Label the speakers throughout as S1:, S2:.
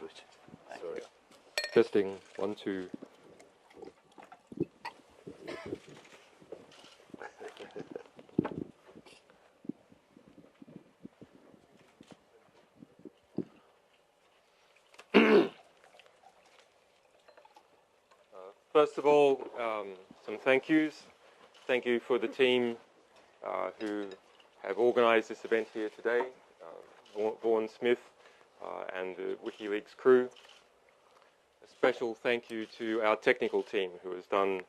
S1: sandwich.
S2: Sorry. Testing, 1, 2. First of all, some thank yous. Thank you for the team who have organised this event here today, Vaughan Smith and the Wikileaks crew. A special thank you to our technical team who has done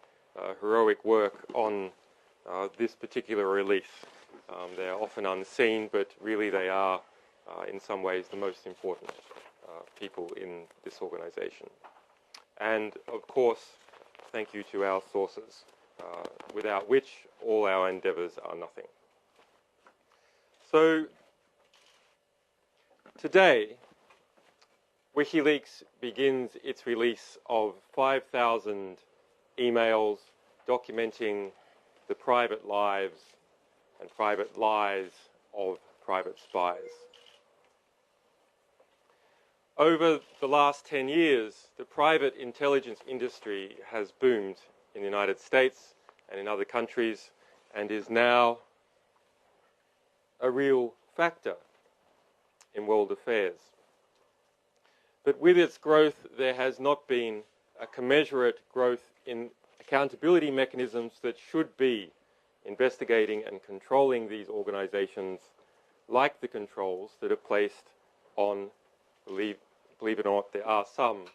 S2: heroic work on this particular release. They are often unseen, but really they are, in some ways, the most important people in this organisation. And, of course, thank you to our sources, without which all our endeavours are nothing. So, today, WikiLeaks begins its release of 5,000 emails documenting the private lives and private lies of private spies. Over the last 10 years, the private intelligence industry has boomed in the United States and in other countries and is now a real factor in world affairs. But with its growth, there has not been a commensurate growth in accountability mechanisms that should be investigating and controlling these organizations, like the controls that are placed on, believe it or not, there are some,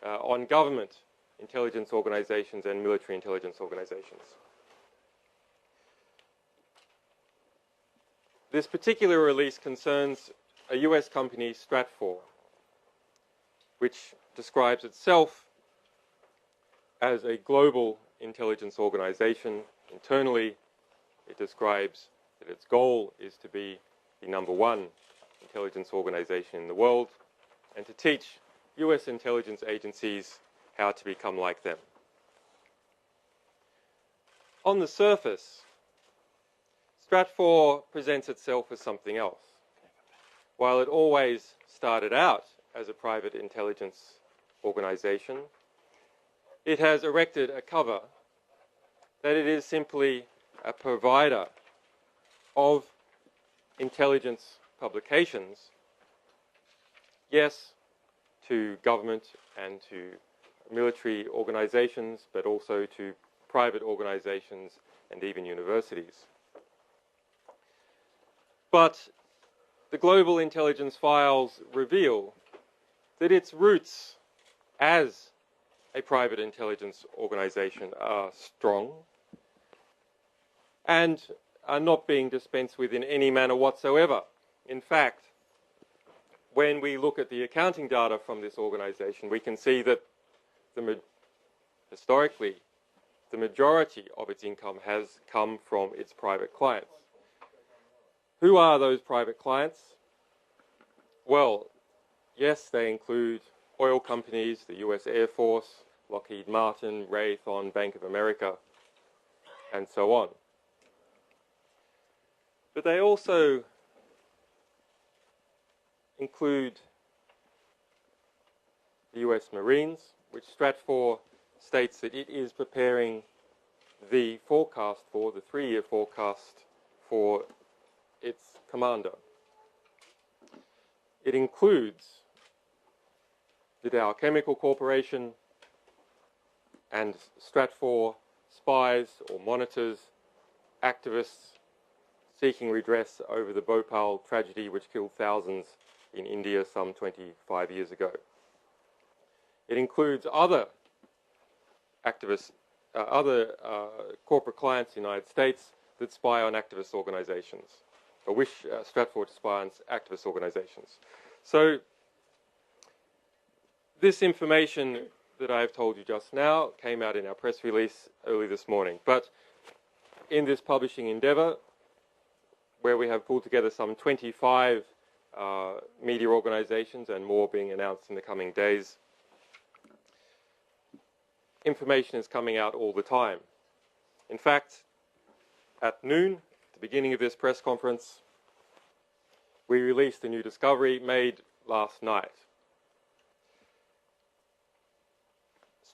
S2: on government intelligence organizations and military intelligence organizations. This particular release concerns a US company, Stratfor, which describes itself as a global intelligence organization. Internally, it describes that its goal is to be the #1 intelligence organization in the world and to teach US intelligence agencies how to become like them. On the surface, Stratfor presents itself as something else. While it always started out as a private intelligence organization, it has erected a cover that it is simply a provider of intelligence publications, yes, to government and to military organizations, but also to private organizations and even universities. But the global intelligence files reveal that its roots as a private intelligence organization are strong and are not being dispensed with in any manner whatsoever. In fact, when we look at the accounting data from this organization, we can see that historically, the majority of its income has come from its private clients. Who are those private clients? Well, yes, they include oil companies, the US Air Force, Lockheed Martin, Raytheon, Bank of America, and so on. But they also include the US Marines, which Stratfor states that it is preparing the forecast for, the 3-year forecast for its commander. It includes the Dow Chemical Corporation, and Stratfor spies or monitors activists seeking redress over the Bhopal tragedy which killed thousands in India some 25 years ago. It includes other activists, corporate clients in the United States that spy on activist organizations, or wish Stratfor to spy on activist organizations. So this information that I've told you just now came out in our press release early this morning. But in this publishing endeavor, where we have pulled together some 25 media organizations and more being announced in the coming days, information is coming out all the time. In fact, at noon, at the beginning of this press conference, we released a new discovery made last night.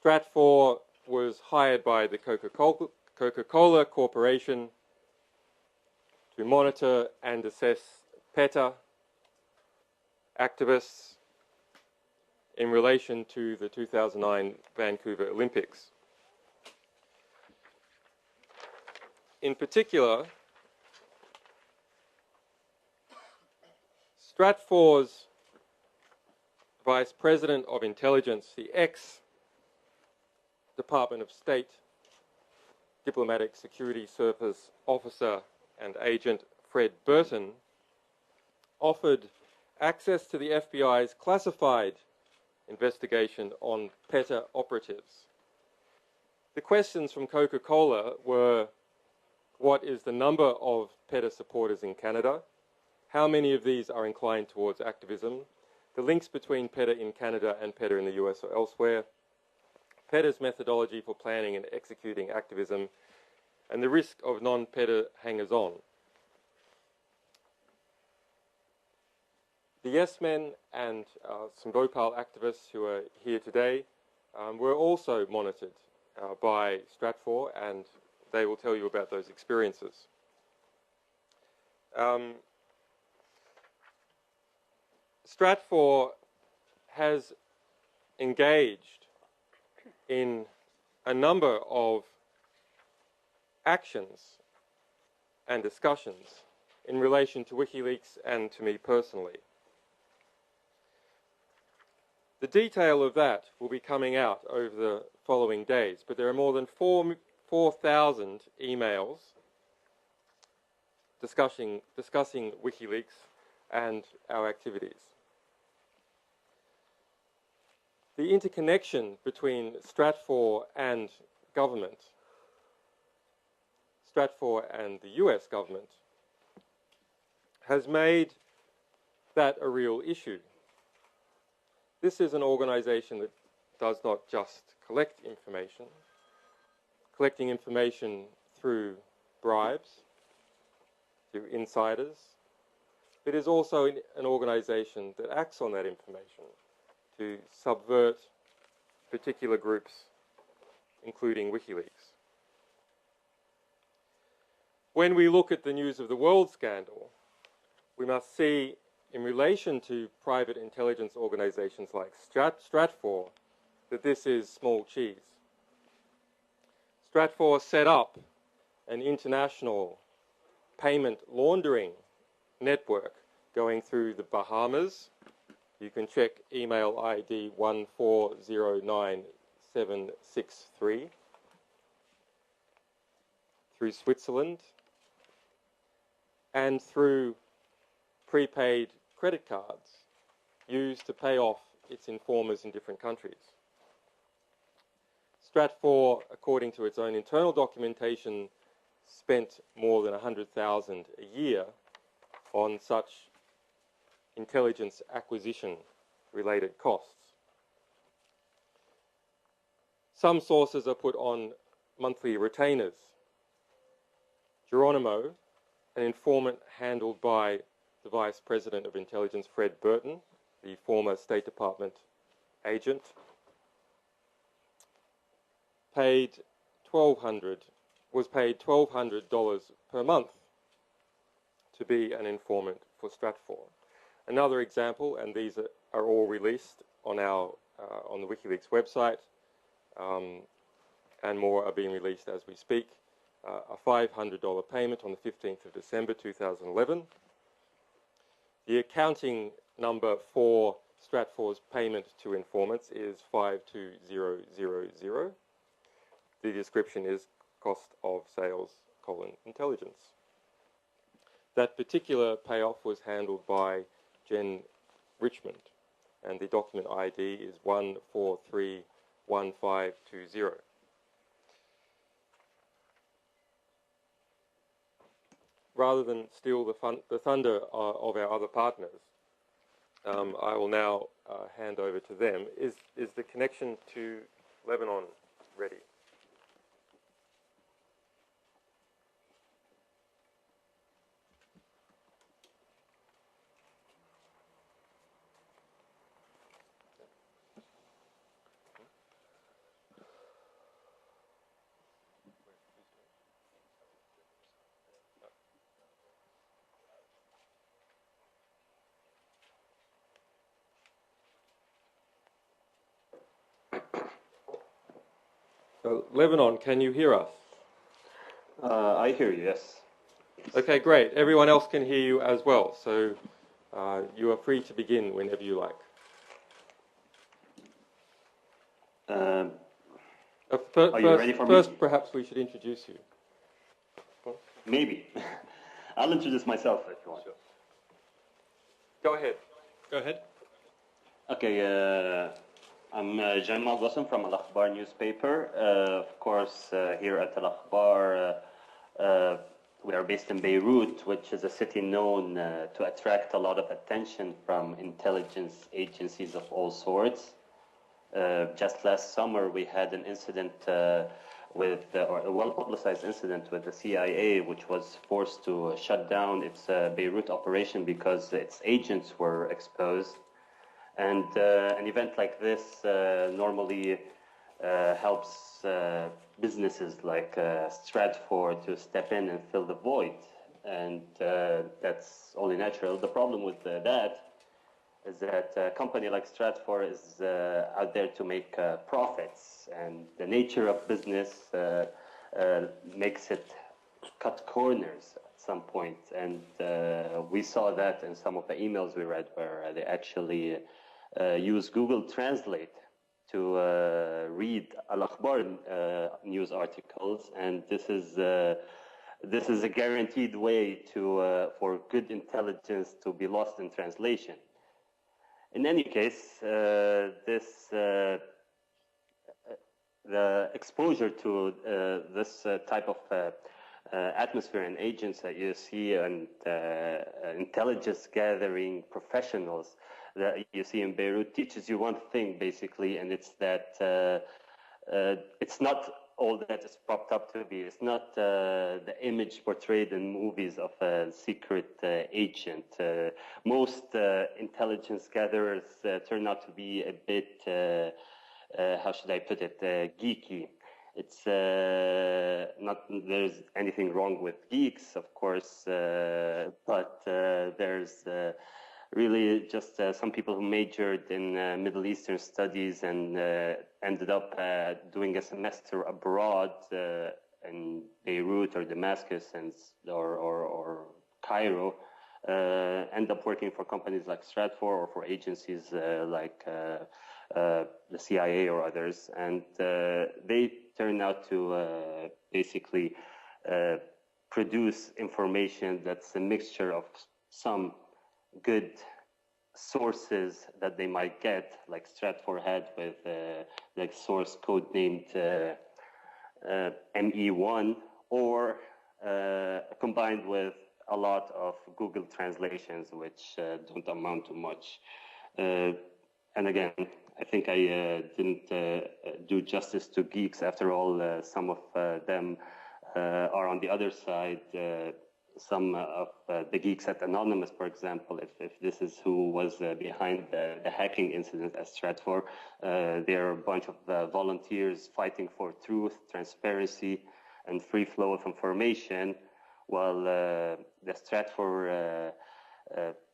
S2: Stratfor was hired by the Coca-Cola Corporation to monitor and assess PETA activists in relation to the 2009 Vancouver Olympics. In particular, Stratfor's Vice President of Intelligence, the ex-Department of State Diplomatic Security Service officer and agent Fred Burton, offered access to the FBI's classified investigation on PETA operatives. The questions from Coca-Cola were, what is the number of PETA supporters in Canada? How many of these are inclined towards activism? The links between PETA in Canada and PETA in the US or elsewhere, PETA's methodology for planning and executing activism, and the risk of non-PETA hangers-on. The Yes Men and some Bhopal activists who are here today were also monitored by Stratfor, and they will tell you about those experiences. Stratfor has engaged in a number of actions and discussions in relation to Wikileaks and to me personally. The detail of that will be coming out over the following days, but there are more than 4,000 emails discussing Wikileaks and our activities. The interconnection between Stratfor and government, Stratfor and the US government, has made that a real issue. This is an organization that does not just collect information. Collecting information through bribes, through insiders. It is also an organization that acts on that information to subvert particular groups, including Wikileaks. When we look at the News of the World scandal, we must see, in relation to private intelligence organizations like Stratfor, that this is small cheese. Stratfor set up an international payment laundering network going through the Bahamas. You can check email ID 1409763, through Switzerland, and through prepaid credit cards used to pay off its informers in different countries. Stratfor, according to its own internal documentation, spent more than $100,000 a year on such intelligence acquisition related costs. Some sources are put on monthly retainers. Geronimo, an informant handled by the Vice President of Intelligence, Fred Burton, the former State Department agent, was paid $1,200 per month to be an informant for Stratfor. Another example, and these are all released on on the Wikileaks website, and more are being released as we speak. A $500 payment on the 15th of December 2011. The accounting number for Stratfor's payment to informants is 52000. The description is cost of sales, intelligence. That particular payoff was handled by Jen Richmond, and the document ID is 1431520. Rather than steal the thunder of our other partners, I will now hand over to them. Is the connection to Lebanon ready? Lebanon, can you hear us?
S1: I hear you, yes.
S2: Okay, great. Everyone else can hear you as well, so you are free to begin whenever you like.
S1: Are you ready for me?
S2: First, perhaps we should introduce you.
S1: Maybe. I'll introduce myself if you want.
S2: Sure. Go ahead.
S3: Go ahead.
S1: Okay, I'm Jamal Gossam from Al Akhbar newspaper. Of course, here at Al Akhbar, we are based in Beirut, which is a city known to attract a lot of attention from intelligence agencies of all sorts. Just last summer, we had an incident or a well-publicized incident with the CIA, which was forced to shut down its Beirut operation because its agents were exposed. And an event like this normally helps businesses like Stratfor to step in and fill the void. And that's only natural. The problem with that is that a company like Stratfor is out there to make profits. And the nature of business makes it cut corners at some point. And we saw that in some of the emails we read where they actually use Google Translate to read Al Akhbar news articles, and this is a guaranteed way to for good intelligence to be lost in translation. In any case, the exposure to this type of atmosphere and agents that you see and intelligence gathering professionals that you see in Beirut teaches you one thing basically, and it's that it's not all that it's propped up to be. It's not the image portrayed in movies of a secret agent. Most intelligence gatherers turn out to be a bit, how should I put it, geeky. It's not, there's anything wrong with geeks, of course, but there's really just some people who majored in Middle Eastern studies and ended up doing a semester abroad in Beirut or Damascus or Cairo, end up working for companies like Stratfor or for agencies like the CIA or others, and they turn out to basically produce information that's a mixture of some good sources that they might get, like Stratfor had with like source code named ME1, or combined with a lot of Google translations, which don't amount to much. And again, I think I didn't do justice to geeks. After all, some of them are on the other side. Some of the geeks at Anonymous, for example, if this is who was behind the hacking incident at Stratfor, they're a bunch of volunteers fighting for truth, transparency, and free flow of information, while the Stratfor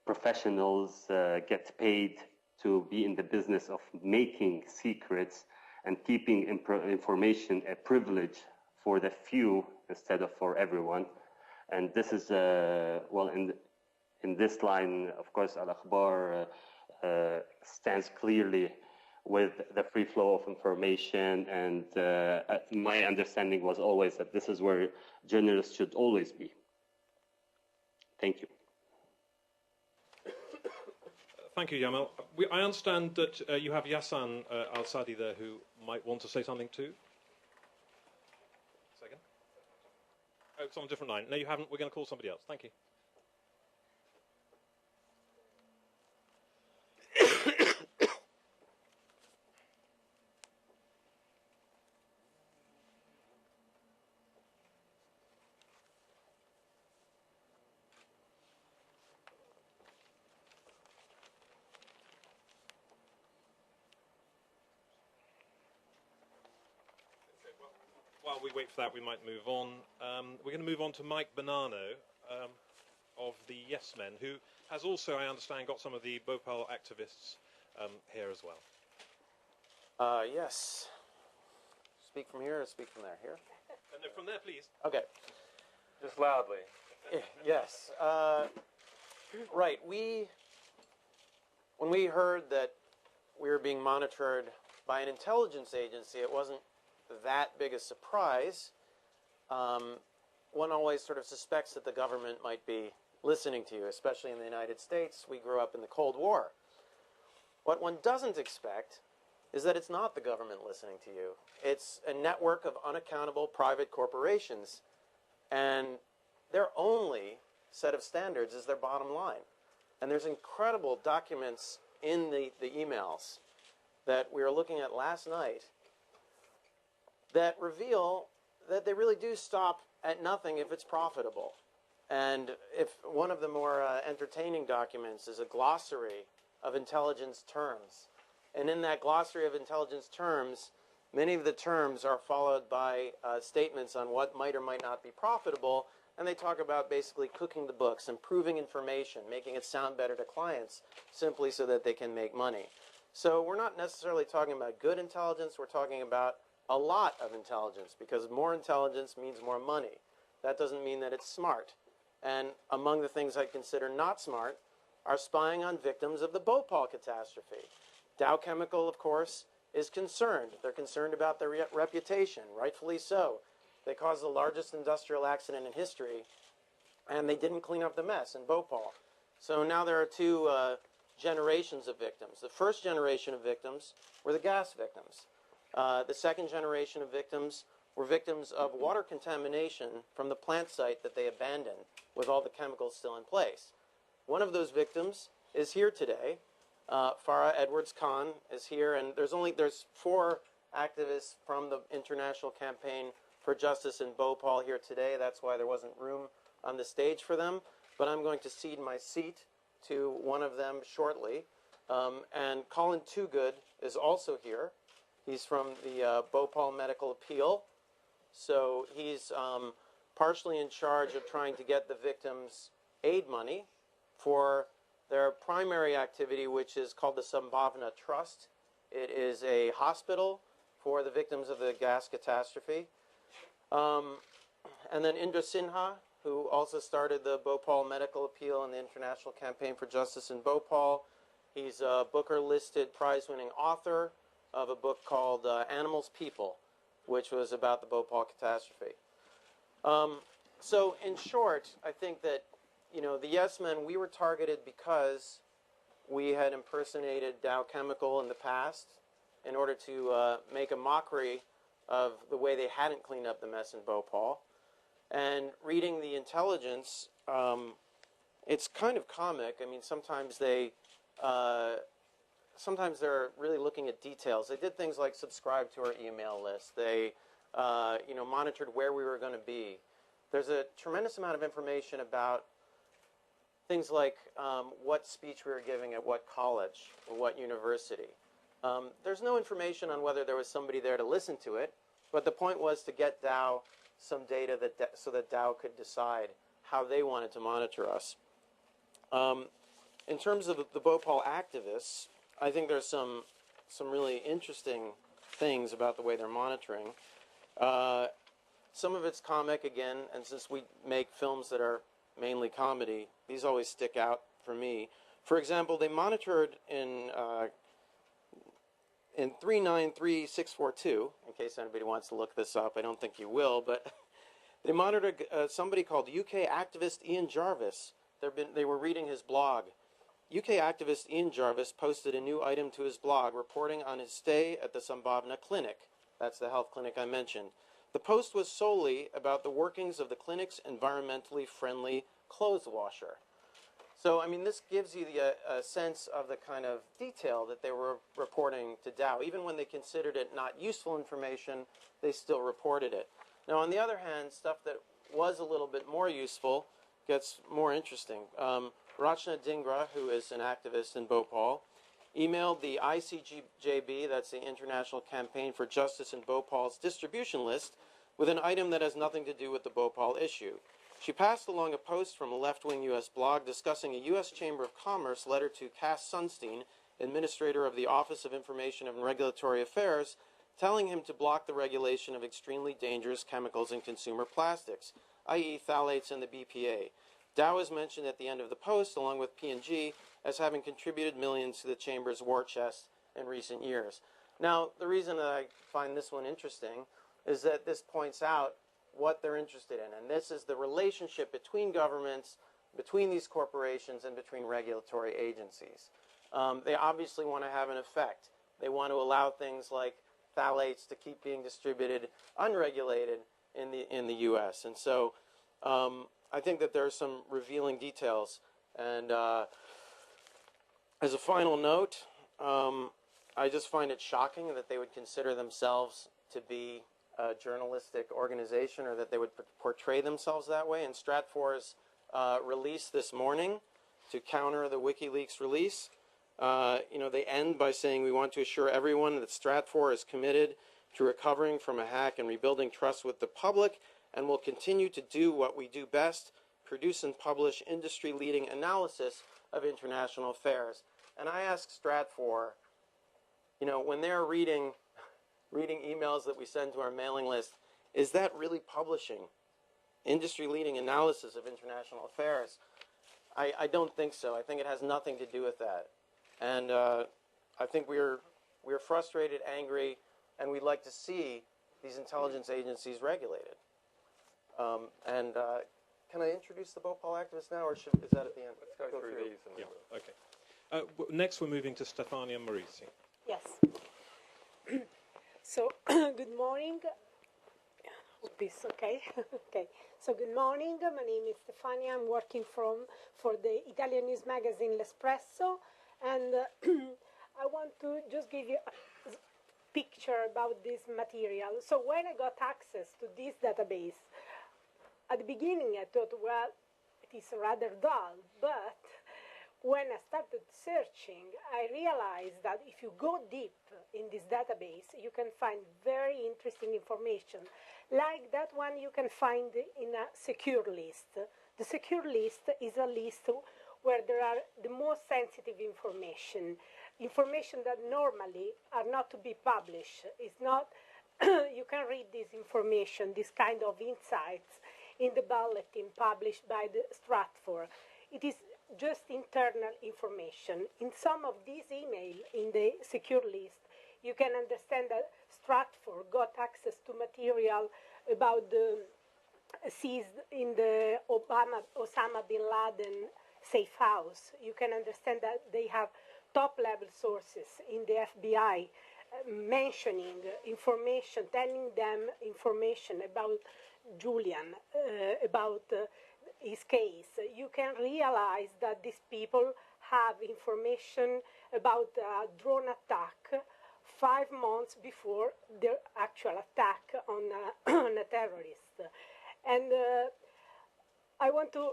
S1: professionals get paid to be in the business of making secrets and keeping information a privilege for the few instead of for everyone. And this is, well, in this line, of course, Al Akhbar stands clearly with the free flow of information. And my understanding was always that this is where journalists should always be. Thank you.
S3: Thank you, Yamal. I understand that you have Yassan Al-Sadi there who might want to say something too. Second. Oh, it's on a different line. No, you haven't. We're going to call somebody else. Thank you. While we wait for that, we might move on. We're going to move on to Mike Bonanno of the Yes Men, who has also, I understand, got some of the Bhopal activists here as well.
S4: Yes. speak from here or speak from there? Here?
S3: No, from there, please.
S4: Okay.
S2: Just loudly.
S4: Yes. Right. When we heard that we were being monitored by an intelligence agency, it wasn't that big a surprise. One always sort of suspects that the government might be listening to you, especially in the United States. We grew up in the Cold War. What one doesn't expect is that it's not the government listening to you. It's a network of unaccountable private corporations, and their only set of standards is their bottom line. And there's incredible documents in the emails that we were looking at last night that reveal that they really do stop at nothing if it's profitable. And if one of the more entertaining documents is a glossary of intelligence terms. And in that glossary of intelligence terms, many of the terms are followed by statements on what might or might not be profitable. And they talk about basically cooking the books, improving information, making it sound better to clients, simply so that they can make money. So we're not necessarily talking about good intelligence. We're talking about a lot of intelligence, because more intelligence means more money. That doesn't mean that it's smart. And among the things I consider not smart are spying on victims of the Bhopal catastrophe. Dow Chemical, of course, is concerned. They're concerned about their reputation, rightfully so. They caused the largest industrial accident in history, and they didn't clean up the mess in Bhopal. So now there are two generations of victims. The first generation of victims were the gas victims. The second generation of victims were victims of water contamination from the plant site that they abandoned with all the chemicals still in place. One of those victims is here today. Farah Edwards Khan is here, and there's 4 activists from the International Campaign for Justice in Bhopal here today. That's why there wasn't room on the stage for them. But I'm going to cede my seat to one of them shortly. And Colin Toogood is also here. He's from the Bhopal Medical Appeal. So he's partially in charge of trying to get the victims aid money for their primary activity, which is called the Sambhavna Trust. It is a hospital for the victims of the gas catastrophe. And then Indra Sinha, who also started the Bhopal Medical Appeal and the International Campaign for Justice in Bhopal. He's a Booker-listed prize-winning author of a book called Animals People, which was about the Bhopal catastrophe. So in short, I think that, the Yes Men, we were targeted because we had impersonated Dow Chemical in the past in order to make a mockery of the way they hadn't cleaned up the mess in Bhopal. And reading the intelligence, it's kind of comic. I mean, sometimes they're really looking at details. They did things like subscribe to our email list. They, monitored where we were going to be. There's a tremendous amount of information about things like what speech we were giving at what college or what university. There's no information on whether there was somebody there to listen to it, but the point was to get Dow some data so that Dow could decide how they wanted to monitor us. In terms of the Bhopal activists, I think there's some really interesting things about the way they're monitoring. Some of it's comic, again, and since we make films that are mainly comedy, these always stick out for me. For example, they monitored in 393642, in case anybody wants to look this up. I don't think you will, but they monitored somebody called UK activist Ian Jarvis. They were reading his blog. UK activist Ian Jarvis posted a new item to his blog reporting on his stay at the Sambhavna Clinic. That's the health clinic I mentioned. The post was solely about the workings of the clinic's environmentally friendly clothes washer. So, I mean, this gives you a sense of the kind of detail that they were reporting to Dow. Even when they considered it not useful information, they still reported it. Now, on the other hand, stuff that was a little bit more useful gets more interesting. Rachna Dhingra, who is an activist in Bhopal, emailed the ICJB, that's the International Campaign for Justice in Bhopal's distribution list, with an item that has nothing to do with the Bhopal issue. She passed along a post from a left-wing U.S. blog discussing a U.S. Chamber of Commerce letter to Cass Sunstein, administrator of the Office of Information and Regulatory Affairs, telling him to block the regulation of extremely dangerous chemicals in consumer plastics, i.e. phthalates and the BPA. Dow is mentioned at the end of the post, along with P&G, as having contributed millions to the Chamber's war chest in recent years. Now, the reason that I find this one interesting is that this points out what they're interested in, and this is the relationship between governments, between these corporations, and between regulatory agencies. They obviously want to have an effect. They want to allow things like phthalates to keep being distributed unregulated in the U.S. And so I think that there are some revealing details. And as a final note, I just find it shocking that they would consider themselves to be a journalistic organization, or that they would portray themselves that way. And Stratfor's release this morning to counter the Wikileaks release, they end by saying, "We want to assure everyone that Stratfor is committed to recovering from a hack and rebuilding trust with the public, and will continue to do what we do best, produce and publish industry-leading analysis of international affairs." And I ask Stratfor, when they're reading emails that we send to our mailing list, is that really publishing industry-leading analysis of international affairs? I don't think so. I think it has nothing to do with that. And I think we're frustrated, angry, and we'd like to see these intelligence agencies regulated. Can I introduce the Bhopal activists now, or is that at the end?
S2: Let's go through these.
S3: Yeah, okay. Next, we're moving to Stefania Marisi.
S5: Yes. So, good morning. Hope this okay? Okay. So, good morning. My name is Stefania. I'm working for the Italian news magazine L'Espresso, and I want to just give you a picture about this material. So, when I got access to this database, at the beginning I thought, well, it is rather dull, but when I started searching, I realized that if you go deep in this database, you can find very interesting information. Like that one you can find in a secure list. The secure list is a list where there are the most sensitive information that normally are not to be published. It's not, you can read this information, this kind of insights, in the bulletin published by the Stratfor. It is just internal information. In some of these emails in the secure list, you can understand that Stratfor got access to material about the seized in the Osama bin Laden safe house. You can understand that they have top-level sources in the FBI mentioning information, telling them information about Julian, about his case. You can realize that these people have information about a drone attack 5 months before the actual attack on a terrorist. And I want to,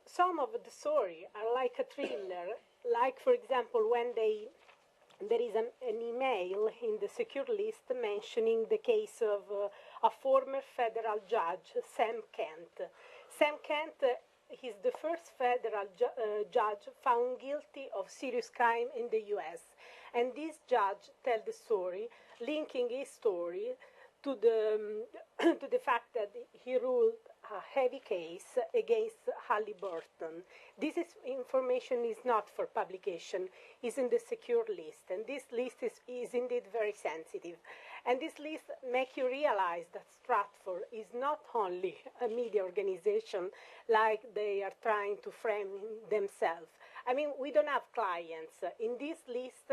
S5: some of the story are like a thriller, like, for example, when there is an email in the secure list mentioning the case of a former federal judge, Sam Kent. Sam Kent is the first federal judge found guilty of serious crime in the U.S. And this judge tells the story, linking his story to the fact that he ruled a heavy case against Halliburton. This information is not for publication, is in the secure list, and this list is indeed very sensitive. And this list makes you realize that Stratfor is not only a media organization like they are trying to frame themselves. I mean, we don't have clients. In this list,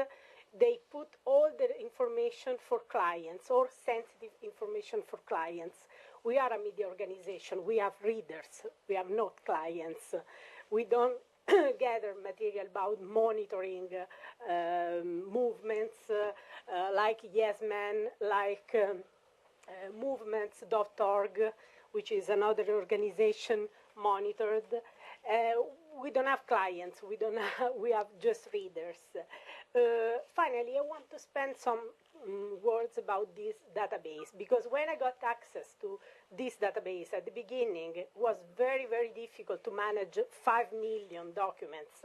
S5: they put all the information for clients, or sensitive information for clients. We are a media organization. We have readers. We have not clients. We don't gather material about monitoring movements like Yes Men, like movements.org, which is another organization monitored. We don't have clients. We have just readers. Finally, I want to spend some words about this database, because when I got access to this database at the beginning, it was very, very difficult to manage 5 million documents.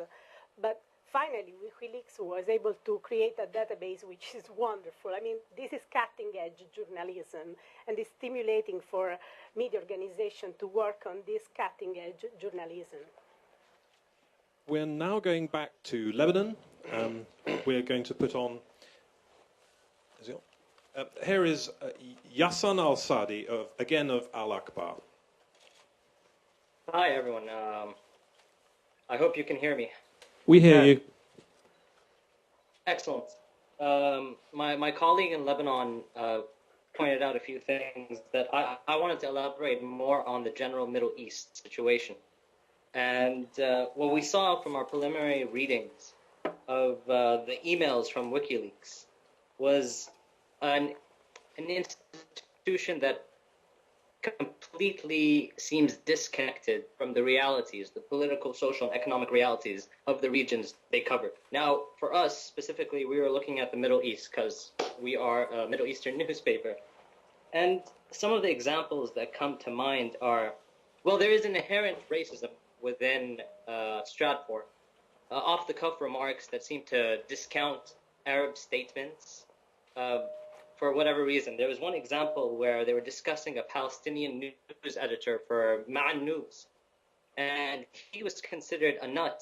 S5: But finally, Wikileaks was able to create a database which is wonderful. I mean, this is cutting-edge journalism, and it's stimulating for media organization to work on this cutting-edge journalism.
S3: We're now going back to Lebanon. We're going to put on... Is it on? Here is Yassan Al-Sadi, again of Al-Akbar.
S6: Hi, everyone. I hope you can hear me.
S3: We hear you.
S6: Excellent. My colleague in Lebanon pointed out a few things that I wanted to elaborate more on the general Middle East situation. And what we saw from our preliminary readings of the emails from Wikileaks was an institution that completely seems disconnected from the realities, the political, social, and economic realities of the regions they cover. Now, for us specifically, we were looking at the Middle East because we are a Middle Eastern newspaper. And some of the examples that come to mind are, well, there is an inherent racism within Stratfor. Off-the-cuff remarks that seem to discount Arab statements for whatever reason. There was one example where they were discussing a Palestinian news editor for Ma'an News, and he was considered a nut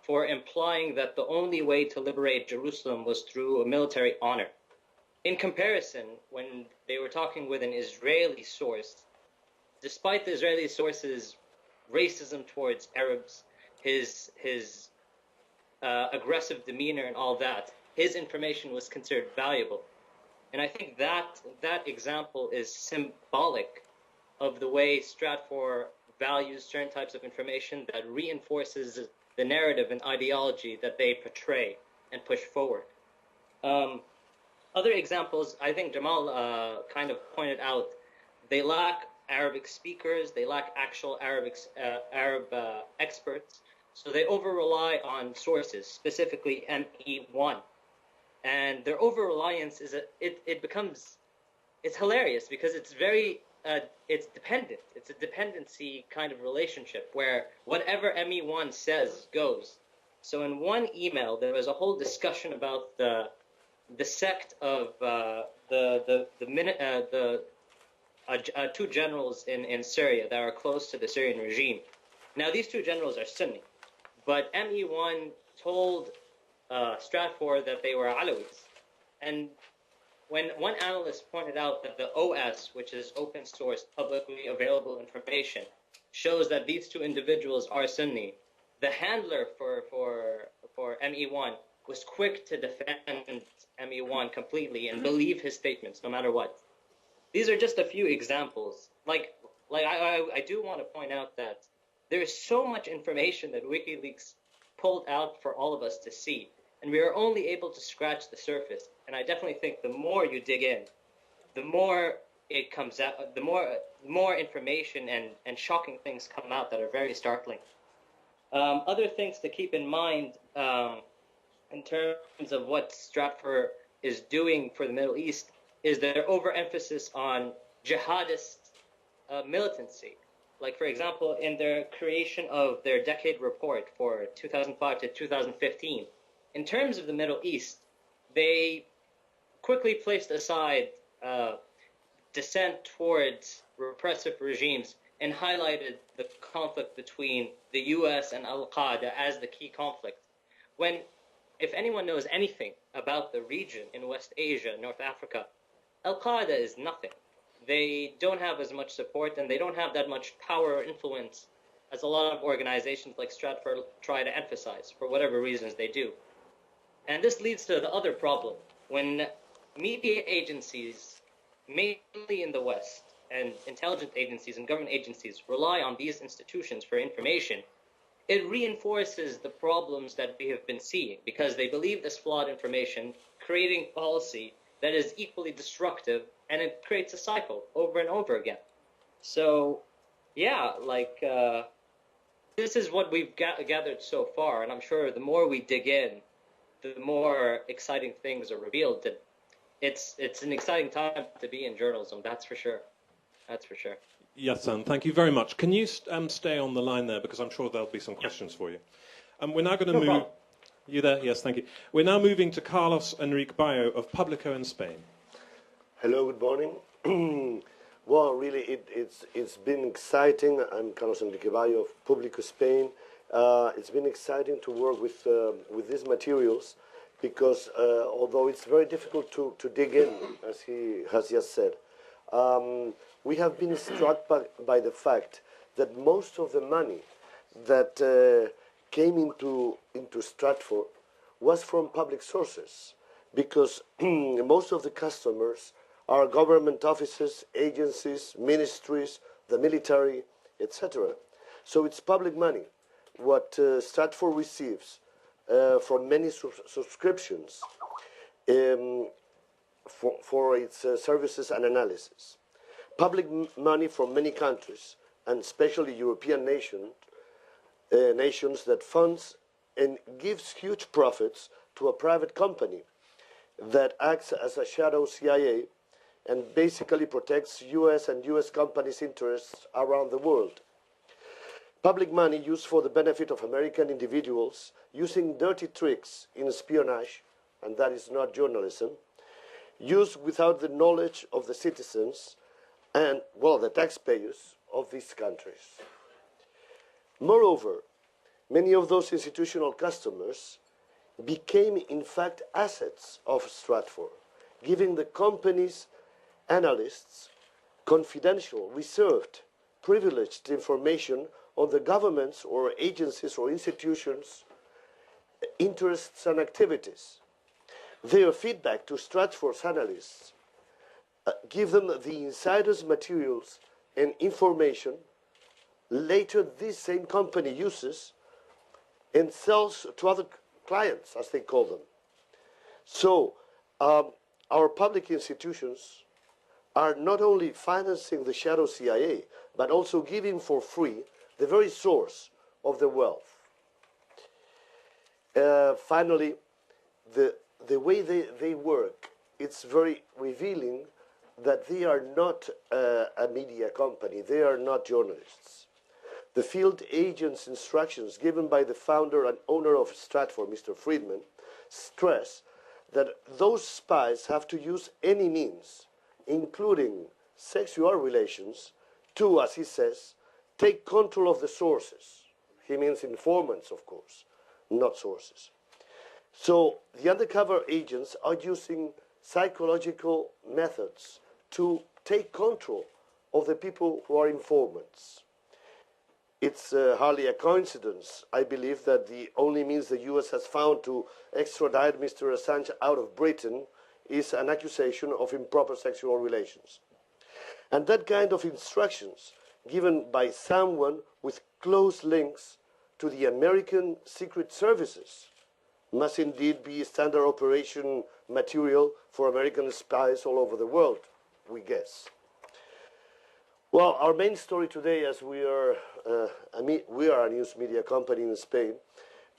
S6: for implying that the only way to liberate Jerusalem was through a military honor. In comparison, when they were talking with an Israeli source, despite the Israeli source's racism towards Arabs, his aggressive demeanor and all that, his information was considered valuable. And I think that example is symbolic of the way Stratfor values certain types of information that reinforces the narrative and ideology that they portray and push forward. Other examples, I think Jamal kind of pointed out, they lack Arabic speakers, they lack actual Arab experts, so they over-rely on sources, specifically ME1. And their over-reliance is it's hilarious because it's very, it's dependent. It's a dependency kind of relationship where whatever ME1 says goes. So in one email, there was a whole discussion about the sect of two generals in Syria that are close to the Syrian regime. Now, these two generals are Sunni, but ME1 told Stratfor that they were Alawis. And when one analyst pointed out that the OS, which is open source, publicly available information, shows that these two individuals are Sunni, the handler for ME1 was quick to defend ME1 completely and believe his statements no matter what. These are just a few examples. I do want to point out that there is so much information that WikiLeaks pulled out for all of us to see, and we are only able to scratch the surface. And I definitely think the more you dig in, the more it comes out, the more information and shocking things come out that are very startling. Other things to keep in mind in terms of what Stratfor is doing for the Middle East is their overemphasis on jihadist militancy. Like, for example, in their creation of their decade report for 2005 to 2015, in terms of the Middle East, they quickly placed aside dissent towards repressive regimes and highlighted the conflict between the U.S. and Al-Qaeda as the key conflict. When, if anyone knows anything about the region in West Asia, North Africa, Al-Qaeda is nothing. They don't have as much support and they don't have that much power or influence as a lot of organizations like Stratfor try to emphasize, for whatever reasons they do. And this leads to the other problem. When media agencies, mainly in the West, and intelligence agencies and government agencies rely on these institutions for information, it reinforces the problems that we have been seeing because they believe this flawed information, creating policy that is equally destructive, and it creates a cycle over and over again. So, yeah, this is what we've gathered so far, and I'm sure the more we dig in, the more exciting things are revealed. It's an exciting time to be in journalism, that's for sure. That's for sure.
S3: Yassan, thank you very much. Can you stay on the line there, because I'm sure there'll be some questions for you. We're now going to move. You there? Yes, thank you. We're now moving to Carlos Enrique Bayo of Publico in Spain.
S7: Hello, good morning. Well, really, it's been exciting. I'm Carlos Enrique Bayo of Publico Spain. It's been exciting to work with these materials because although it's very difficult to dig in, as he has just said, we have been struck by the fact that most of the money that came into Stratfor was from public sources, because most of the customers are government offices, agencies, ministries, the military, etc. So it's public money. What Stratfor receives from many subscriptions for its services and analysis. Public money from many countries, and especially European nations that funds and gives huge profits to a private company that acts as a shadow CIA and basically protects US and US companies' interests around the world. Public money used for the benefit of American individuals using dirty tricks in espionage, and that is not journalism, used without the knowledge of the citizens and, well, the taxpayers of these countries. Moreover, many of those institutional customers became, in fact, assets of Stratfor, giving the company's analysts confidential, reserved, privileged information on the governments or agencies or institutions' interests and activities. Their feedback to Stratfor's analysts give them the insiders' materials and information later this same company uses and sells to other clients, as they call them. So our public institutions are not only financing the shadow CIA, but also giving for free the very source of the wealth. Finally, the way they work, it's very revealing that they are not a media company, they are not journalists. The field agent's instructions given by the founder and owner of Stratfor, Mr. Friedman, stress that those spies have to use any means, including sexual relations, to, as he says, take control of the sources. He means informants, of course, not sources. So the undercover agents are using psychological methods to take control of the people who are informants. It's hardly a coincidence, I believe, that the only means the US has found to extradite Mr. Assange out of Britain is an accusation of improper sexual relations. And that kind of instructions given by someone with close links to the American Secret Services must indeed be standard operation material for American spies all over the world, we guess. Well, our main story today, as we are a news media company in Spain,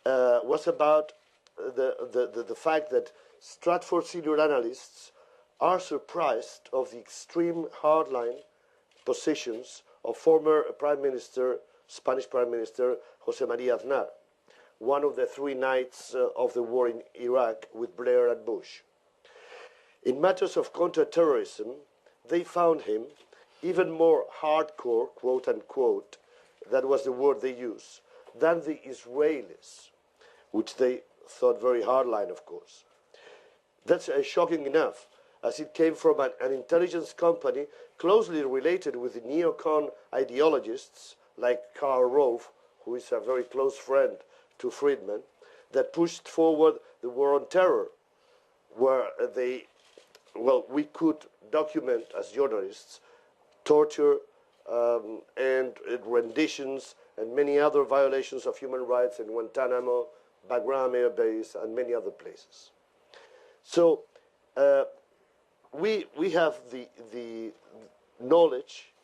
S7: was about the fact that Stratfor senior analysts are surprised of the extreme hardline positions of former Spanish Prime Minister José María Aznar, one of the three knights of the war in Iraq with Blair and Bush. In matters of counter-terrorism, they found him even more hardcore, quote unquote, that was the word they used, than the Israelis, which they thought very hardline, of course. That's shocking enough, as it came from an intelligence company closely related with the neocon ideologists like Karl Rove, who is a very close friend to Friedman, that pushed forward the war on terror, where we could document as journalists torture and renditions and many other violations of human rights in Guantanamo, Bagram Air Base, and many other places. So we have the knowledge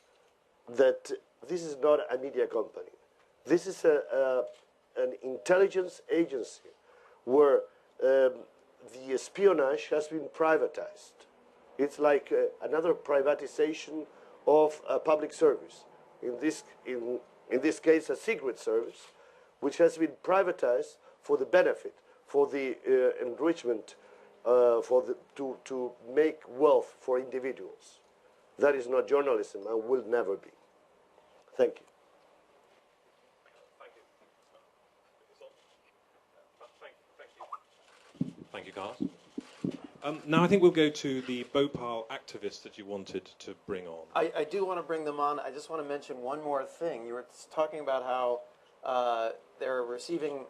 S7: that this is not a media company. This is an intelligence agency where the espionage has been privatized. It's like another privatization of a public service. In this case, a secret service, which has been privatized for the benefit, for the enrichment, to make wealth for individuals. That is not journalism and will never be. Thank you.
S3: Thank you, Carlos. Now I think we'll go to the Bhopal activists that you wanted to bring on.
S4: I do want to bring them on. I just want to mention one more thing. You were talking about how they're receiving,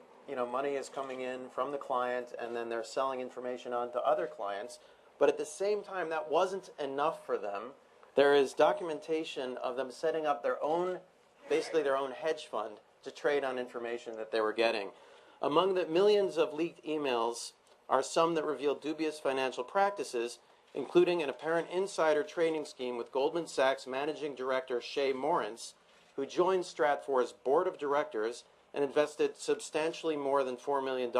S4: money is coming in from the client, and then they're selling information on to other clients. But at the same time, that wasn't enough for them. There is documentation of them setting up their own, basically their own hedge fund to trade on information that they were getting. Among the millions of leaked emails are some that reveal dubious financial practices, including an apparent insider trading scheme with Goldman Sachs managing director Shay Morrance, who joined Stratfor's board of directors and invested substantially more than $4 million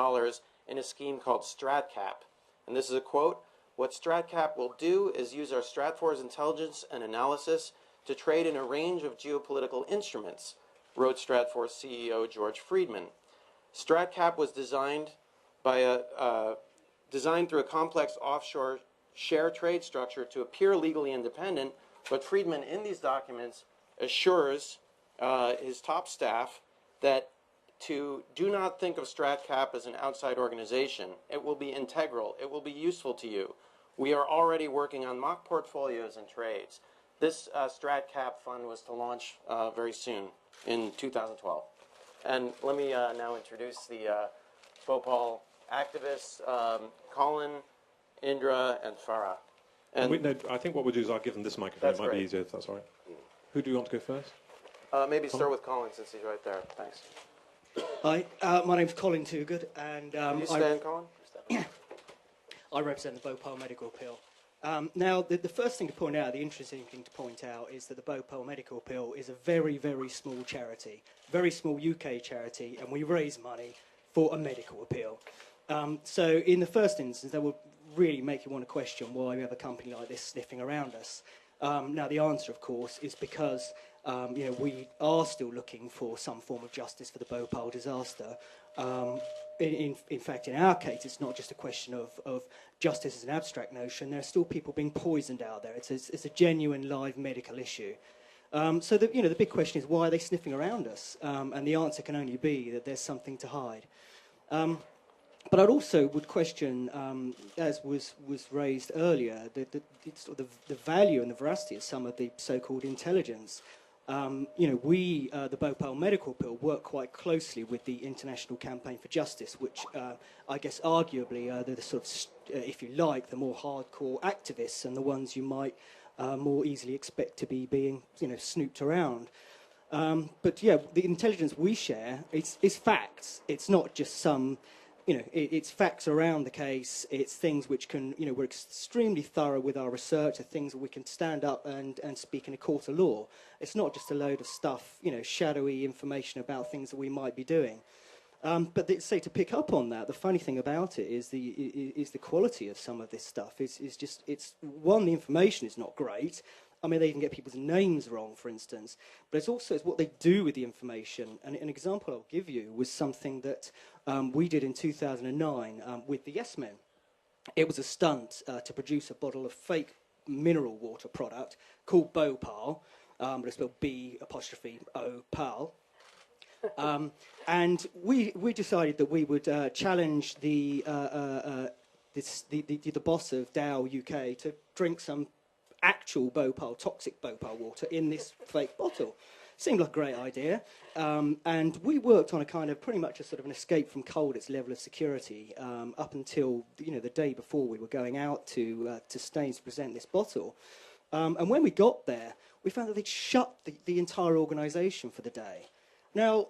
S4: in a scheme called StratCap. And this is a quote: "What StratCap will do is use our Stratfor's intelligence and analysis to trade in a range of geopolitical instruments," wrote Stratfor's CEO George Friedman. StratCap was designed through a complex offshore share trade structure to appear legally independent, but Friedman in these documents assures his top staff that to do not think of StratCap as an outside organization. It will be integral. It will be useful to you. We are already working on mock portfolios and trades. This StratCap fund was to launch very soon in 2012. And let me now introduce the Bhopal activists, Colin, Indra, and Farah. And
S3: No, I think what we'll do is I'll give them this microphone.
S4: That's
S3: It might be
S4: great.
S3: easier if that's all right. Who do you want to go first?
S4: maybe start with Colin since he's right there. Thanks.
S8: Hi, my name's Colin Toogood, and
S4: Can you stand, Colin?
S8: I represent the Bhopal Medical Appeal. Now, the first thing to point out, the interesting thing to point out, is that the Bhopal Medical Appeal is a very, very small charity, very small UK charity, and we raise money for a medical appeal. So in the first instance, that would really make you want to question why we have a company like this sniffing around us. Now, the answer, of course, is because we are still looking for some form of justice for the Bhopal disaster. In fact, in our case, it's not just a question of justice as an abstract notion. There are still people being poisoned out there. It's a genuine live medical issue. So the big question is, why are they sniffing around us? And the answer can only be that there's something to hide. But I'd also would question, as was raised earlier, the value and the veracity of some of the so-called intelligence. We, the Bhopal Medical Appeal, work quite closely with the International Campaign for Justice, which I guess arguably are the sort of, if you like, the more hardcore activists and the ones you might more easily expect to be being, snooped around. But yeah, the intelligence we share is facts. It's not just some, it's facts around the case. It's things which can, we're extremely thorough with our research. Are things that we can stand up and speak in a court of law. It's not just a load of stuff, shadowy information about things that we might be doing. But to pick up on that, the funny thing about it is the quality of some of this stuff. It's one, the information is not great. I mean, they even get people's names wrong, for instance. But it's what they do with the information. And an example I'll give you was something that we did in 2009 with the Yes Men. It was a stunt to produce a bottle of fake mineral water product called Bhopal, but it's spelled B''O''Pal. And we decided that we would challenge the boss of Dow UK to drink some actual toxic Bhopal water in this fake bottle. Seemed like a great idea. And we worked on a kind of pretty much a sort of an escape from cold, its level of security, up until the day before we were going out to Staines to present this bottle. And when we got there, we found that they'd shut the entire organisation for the day. Now,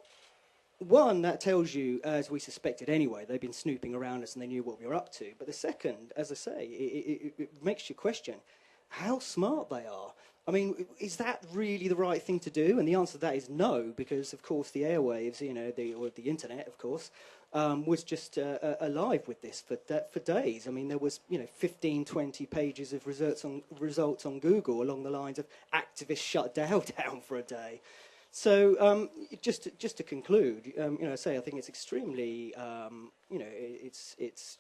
S8: one, that tells you, as we suspected anyway, they'd been snooping around us and they knew what we were up to. But the second, as I say, it makes you question how smart they are. I mean, is that really the right thing to do? And the answer to that is no, because, of course, the airwaves, or the internet, of course, was just alive with this for days. I mean, there was, 15, 20 pages of results on Google along the lines of activists shut Dow down for a day. So just to conclude, I think it's extremely, it's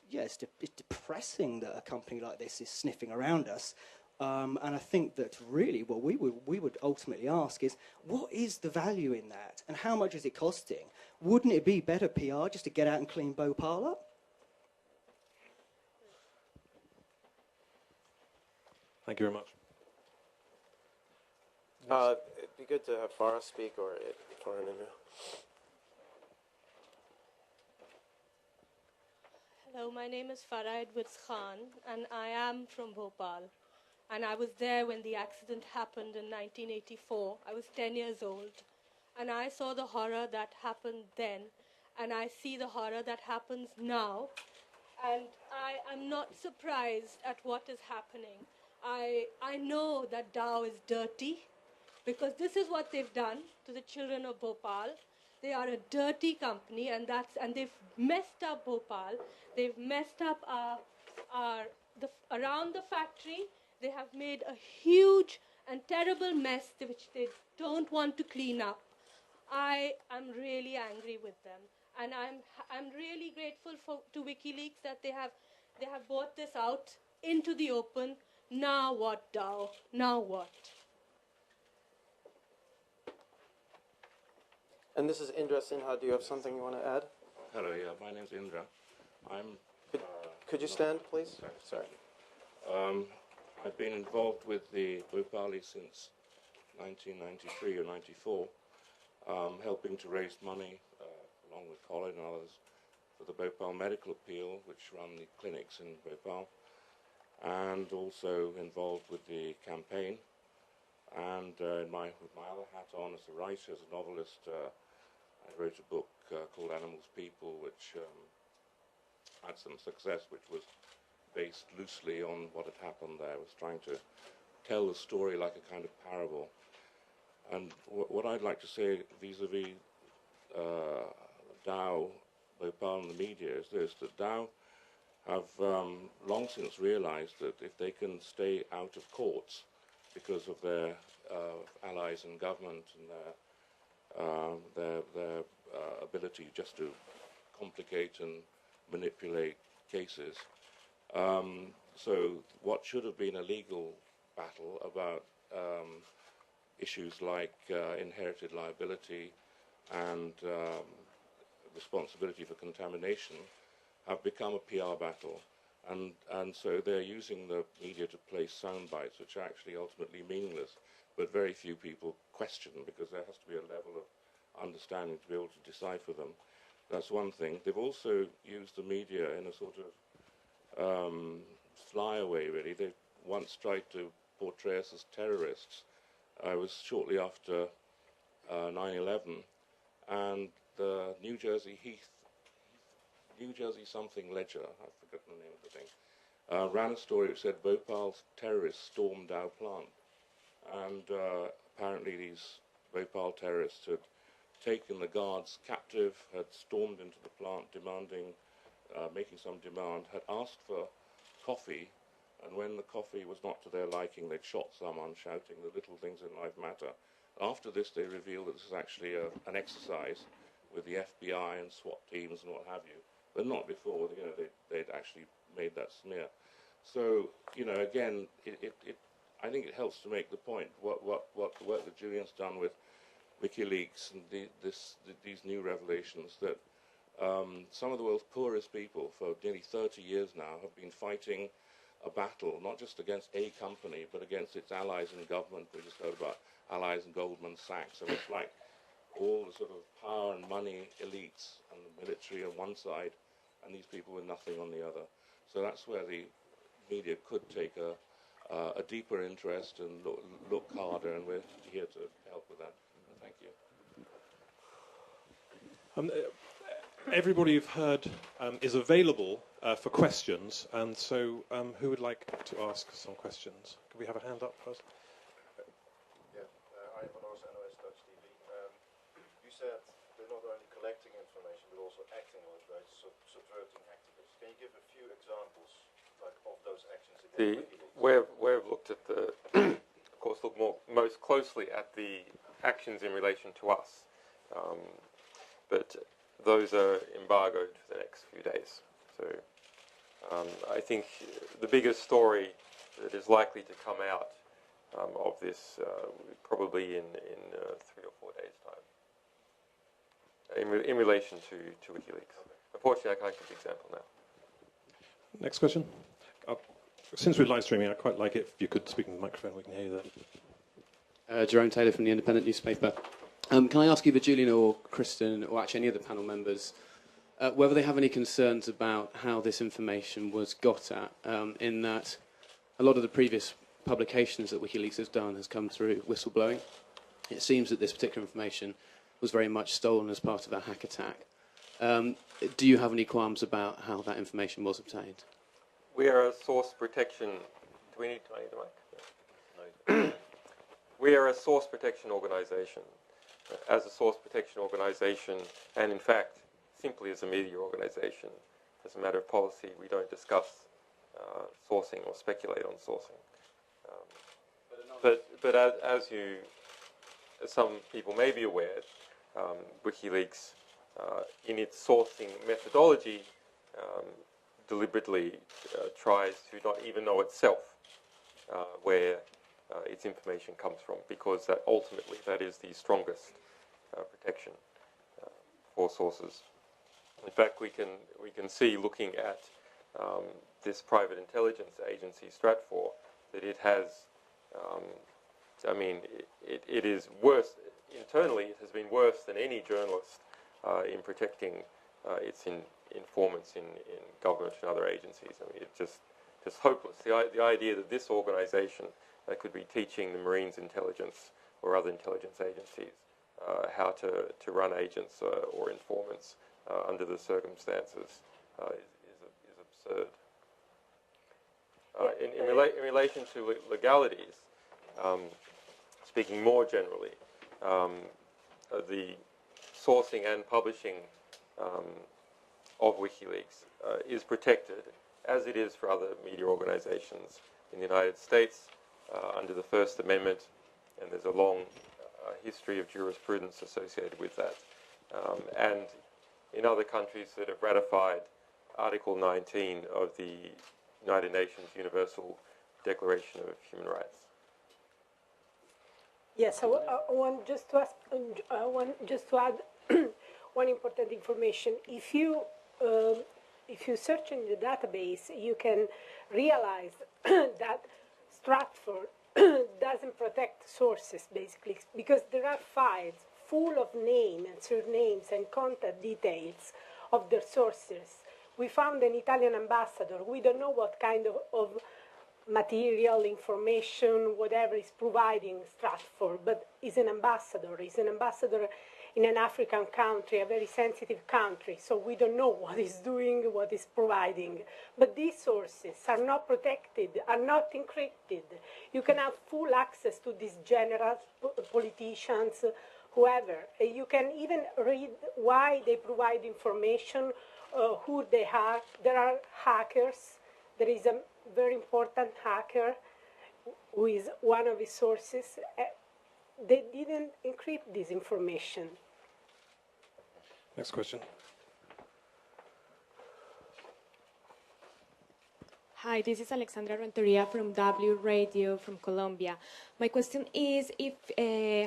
S8: depressing that a company like this is sniffing around us. And I think that really what we would ultimately ask is, what is the value in that, and how much is it costing? Wouldn't it be better PR just to get out and clean Bhopal up?
S3: Thank you very much.
S4: It'd be good to have Farah speak, or Farah in here.
S9: Hello, my name is Farah Edwards Khan, and I am from Bhopal. And I was there when the accident happened in 1984. I was 10 years old. And I saw the horror that happened then, and I see the horror that happens now. And I am not surprised at what is happening. I know that Dow is dirty, because this is what they've done to the children of Bhopal. They are a dirty company, and they've messed up Bhopal. They've messed up around the factory. They have made a huge and terrible mess which they don't want to clean up. I am really angry with them, and I'm really grateful to WikiLeaks that they have brought this out into the open. Now what, Dow? Now what?
S4: And this is Indra Sinha. Do you have something you want to add?
S10: Hello, yeah, my name's Indra.
S4: Could you stand, please? Sorry.
S10: I've been involved with the Bhopali since 1993 or 94, helping to raise money, along with Colin and others, for the Bhopal Medical Appeal, which run the clinics in Bhopal, and also involved with the campaign. And with my other hat on as a writer, as a novelist, I wrote a book called Animals People, which had some success, which was based loosely on what had happened there. I was trying to tell the story like a kind of parable. And what I'd like to say vis-a-vis Dow, Bhopal and the media is this, that Dow have long since realized that if they can stay out of courts because of their allies in government and their ability just to complicate and manipulate cases, so what should have been a legal battle about issues like inherited liability and responsibility for contamination have become a PR battle. And so they're using the media to play sound bites, which are actually ultimately meaningless, but very few people question, because there has to be a level of understanding to be able to decipher them. That's one thing. They've also used the media in a sort of flyaway, really. They once tried to portray us as terrorists. I was shortly after 9/11, and the New Jersey something Ledger, I've forgotten the name of the thing, ran a story which said Bhopal's terrorists stormed Dow plant. And apparently these Bhopal terrorists had taken the guards captive, had stormed into the plant demanding, making some demand, had asked for coffee, and when the coffee was not to their liking, they'd shot someone, shouting, "The little things in life matter." After this, they revealed that this is actually an exercise with the FBI and SWAT teams and what have you, but not before. They'd actually made that smear. So, again, I think it helps to make the point what the work that Julian's done with WikiLeaks and these new revelations, that some of the world's poorest people for nearly 30 years now have been fighting a battle, not just against a company, but against its allies in government. We just heard about allies in Goldman Sachs. I mean, it's like all the sort of power and money elites and the military on one side, and these people with nothing on the other. So that's where the media could take a deeper interest and look harder, and we're here to help with that. Thank you.
S3: Everybody you've heard is available for questions, and so who would like to ask some questions? Could we have a hand up first?
S11: I'm Van NOS Dutch TV. You said they're not only collecting information but also acting on it, right? Subverting activists. Can you give a few examples, like, of those actions against WikiLeaks?
S2: We've looked at of course, look most closely at the actions in relation to us. But those are embargoed for the next few days. So I think the biggest story that is likely to come out of this probably in 3 or 4 days' time in relation to WikiLeaks. Unfortunately, I can't give the example now.
S3: Next question. Since we're live streaming, I'd quite like it if you could speak in the microphone. We can hear you there.
S12: Jerome Taylor from the Independent newspaper. Can I ask either Julian or Kristen, or actually any of the panel members, whether they have any concerns about how this information was got at, in that a lot of the previous publications that WikiLeaks has done has come through whistleblowing. It seems that this particular information was very much stolen as part of a hack attack. Do you have any qualms about how that information was obtained?
S2: We are a source protection. Do we need to make the mic? No. We are a source protection organisation. As a source protection organisation, and in fact, simply as a media organisation, as a matter of policy, we don't discuss sourcing or speculate on sourcing. But as some people may be aware, WikiLeaks, in its sourcing methodology, deliberately tries to not even know itself where its information comes from, because that ultimately that is the strongest protection for sources. In fact, we can see, looking at this private intelligence agency, Stratfor, that it has. It is worse internally. It has been worse than any journalist in protecting its informants in government and other agencies. I mean, it's just hopeless. The idea that this organisation could be teaching the Marines intelligence or other intelligence agencies how to run agents or informants under the circumstances is absurd. In relation to legalities, speaking more generally, the sourcing and publishing of WikiLeaks is protected, as it is for other media organizations in the United States under the First Amendment, and there's a long history of jurisprudence associated with that. And in other countries that have ratified Article 19 of the United Nations Universal Declaration of Human Rights.
S5: Yes, I want just to add one important information. If you search in the database, you can realize that Stratfor doesn't protect sources, basically, because there are files full of names and surnames and contact details of their sources. We found an Italian ambassador. We don't know what kind of material, information, whatever is providing Stratfor, but he's an ambassador. He's an ambassador in an African country, a very sensitive country, so we don't know what he's doing, what he's providing. But these sources are not protected, are not encrypted. You can have full access to these generals, politicians, whoever. You can even read why they provide information, who they are. There are hackers. There is a very important hacker who is one of his sources. They didn't encrypt this information.
S3: Next question.
S13: Hi, this is Alexandra Renteria from W Radio from Colombia. My question is, if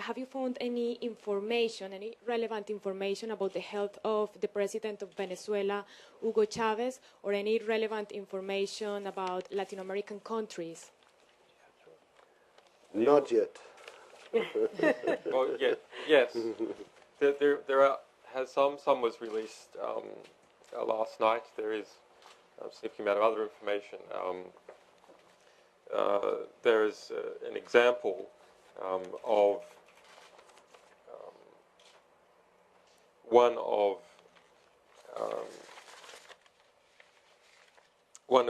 S13: have you found any information, any relevant information about the health of the president of Venezuela, Hugo Chavez, or any relevant information about Latin American countries?
S7: Not yet.
S2: Well, yes. There are some was released last night. There is a significant amount of other information. There is an example of one of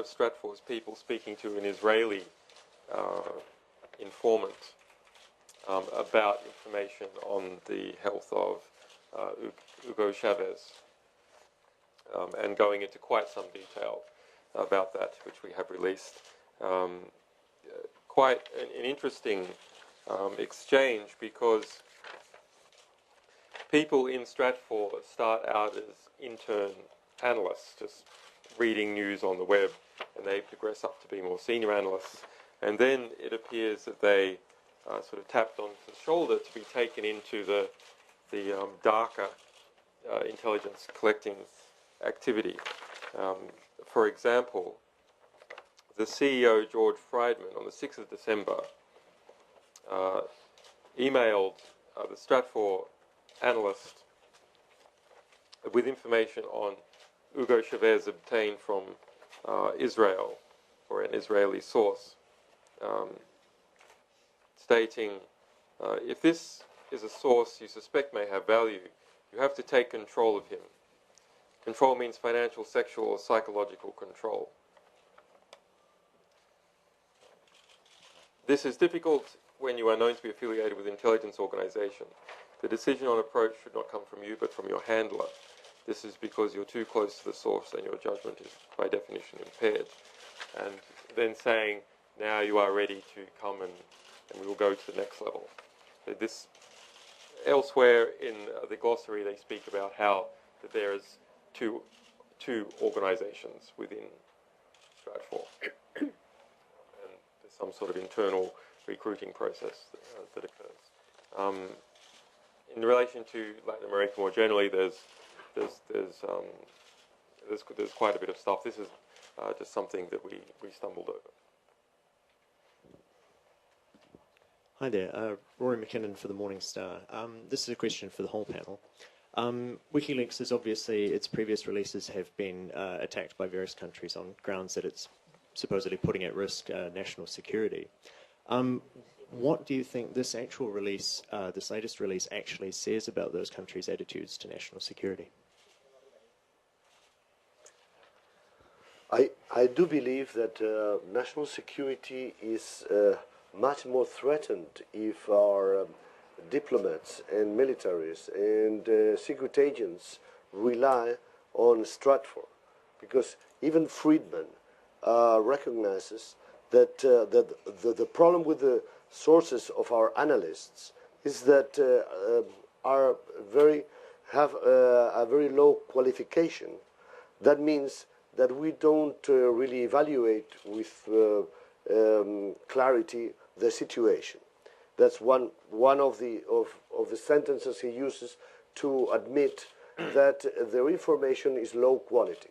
S2: Stratfor's people speaking to an Israeli informant about information on the health of Hugo Chavez, and going into quite some detail about that, which we have released. Quite an interesting exchange, because people in Stratfor start out as intern analysts, just reading news on the web, and they progress up to be more senior analysts. And then it appears that they sort of tapped on the shoulder to be taken into the darker intelligence collecting activity. For example, the CEO, George Friedman, on the 6th of December, emailed the Stratfor analyst with information on Hugo Chavez obtained from Israel, or an Israeli source, stating, if this is a source you suspect may have value, you have to take control of him. Control means financial, sexual, or psychological control. This is difficult when you are known to be affiliated with an intelligence organization. The decision on approach should not come from you, but from your handler. This is because you're too close to the source and your judgment is, by definition, impaired. And then saying, now you are ready to come and we will go to the next level. So this, elsewhere in the glossary, they speak about how that there is two organizations within Stratfor. And there's some sort of internal recruiting process that occurs. In relation to Latin America more generally, there's quite a bit of stuff. This is just something that we stumbled over.
S14: Hi there, Rory McKinnon for the Morning Star. This is a question for the whole panel. Wikileaks is obviously, its previous releases have been attacked by various countries on grounds that it's supposedly putting at risk national security. What do you think this actual release, this latest release, actually says about those countries' attitudes to national security?
S7: I do believe that national security is much more threatened if our diplomats and militaries and secret agents rely on Stratfor, because even Friedman recognizes that the problem with the sources of our analysts is that have a very low qualification. That means that we don't really evaluate with clarity the situation. That's one of the sentences he uses to admit that their information is low quality.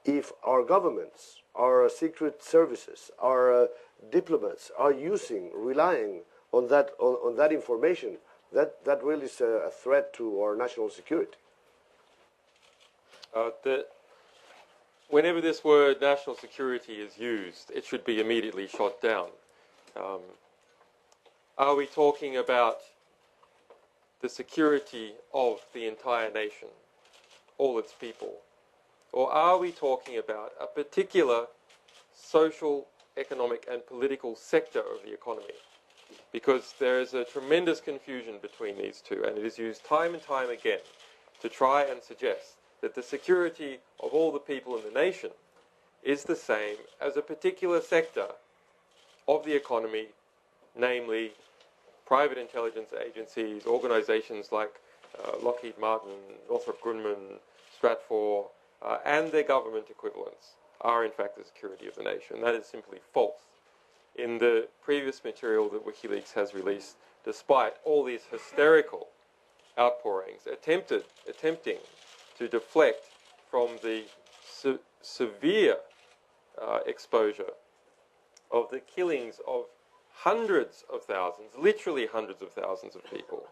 S7: If our governments, our secret services, our diplomats are relying on that information, that really is a threat to our national security.
S2: Whenever this word national security is used, it should be immediately shot down. Are we talking about the security of the entire nation, all its people? Or are we talking about a particular social, economic and political sector of the economy? Because there is a tremendous confusion between these two, and it is used time and time again to try and suggest that the security of all the people in the nation is the same as a particular sector of the economy, namely private intelligence agencies, organizations like Lockheed Martin, Northrop Grumman, Stratfor, and their government equivalents are in fact the security of the nation. That is simply false. In the previous material that Wikileaks has released, despite all these hysterical outpourings, attempting to deflect from the severe exposure of the killings of hundreds of thousands, literally hundreds of thousands of people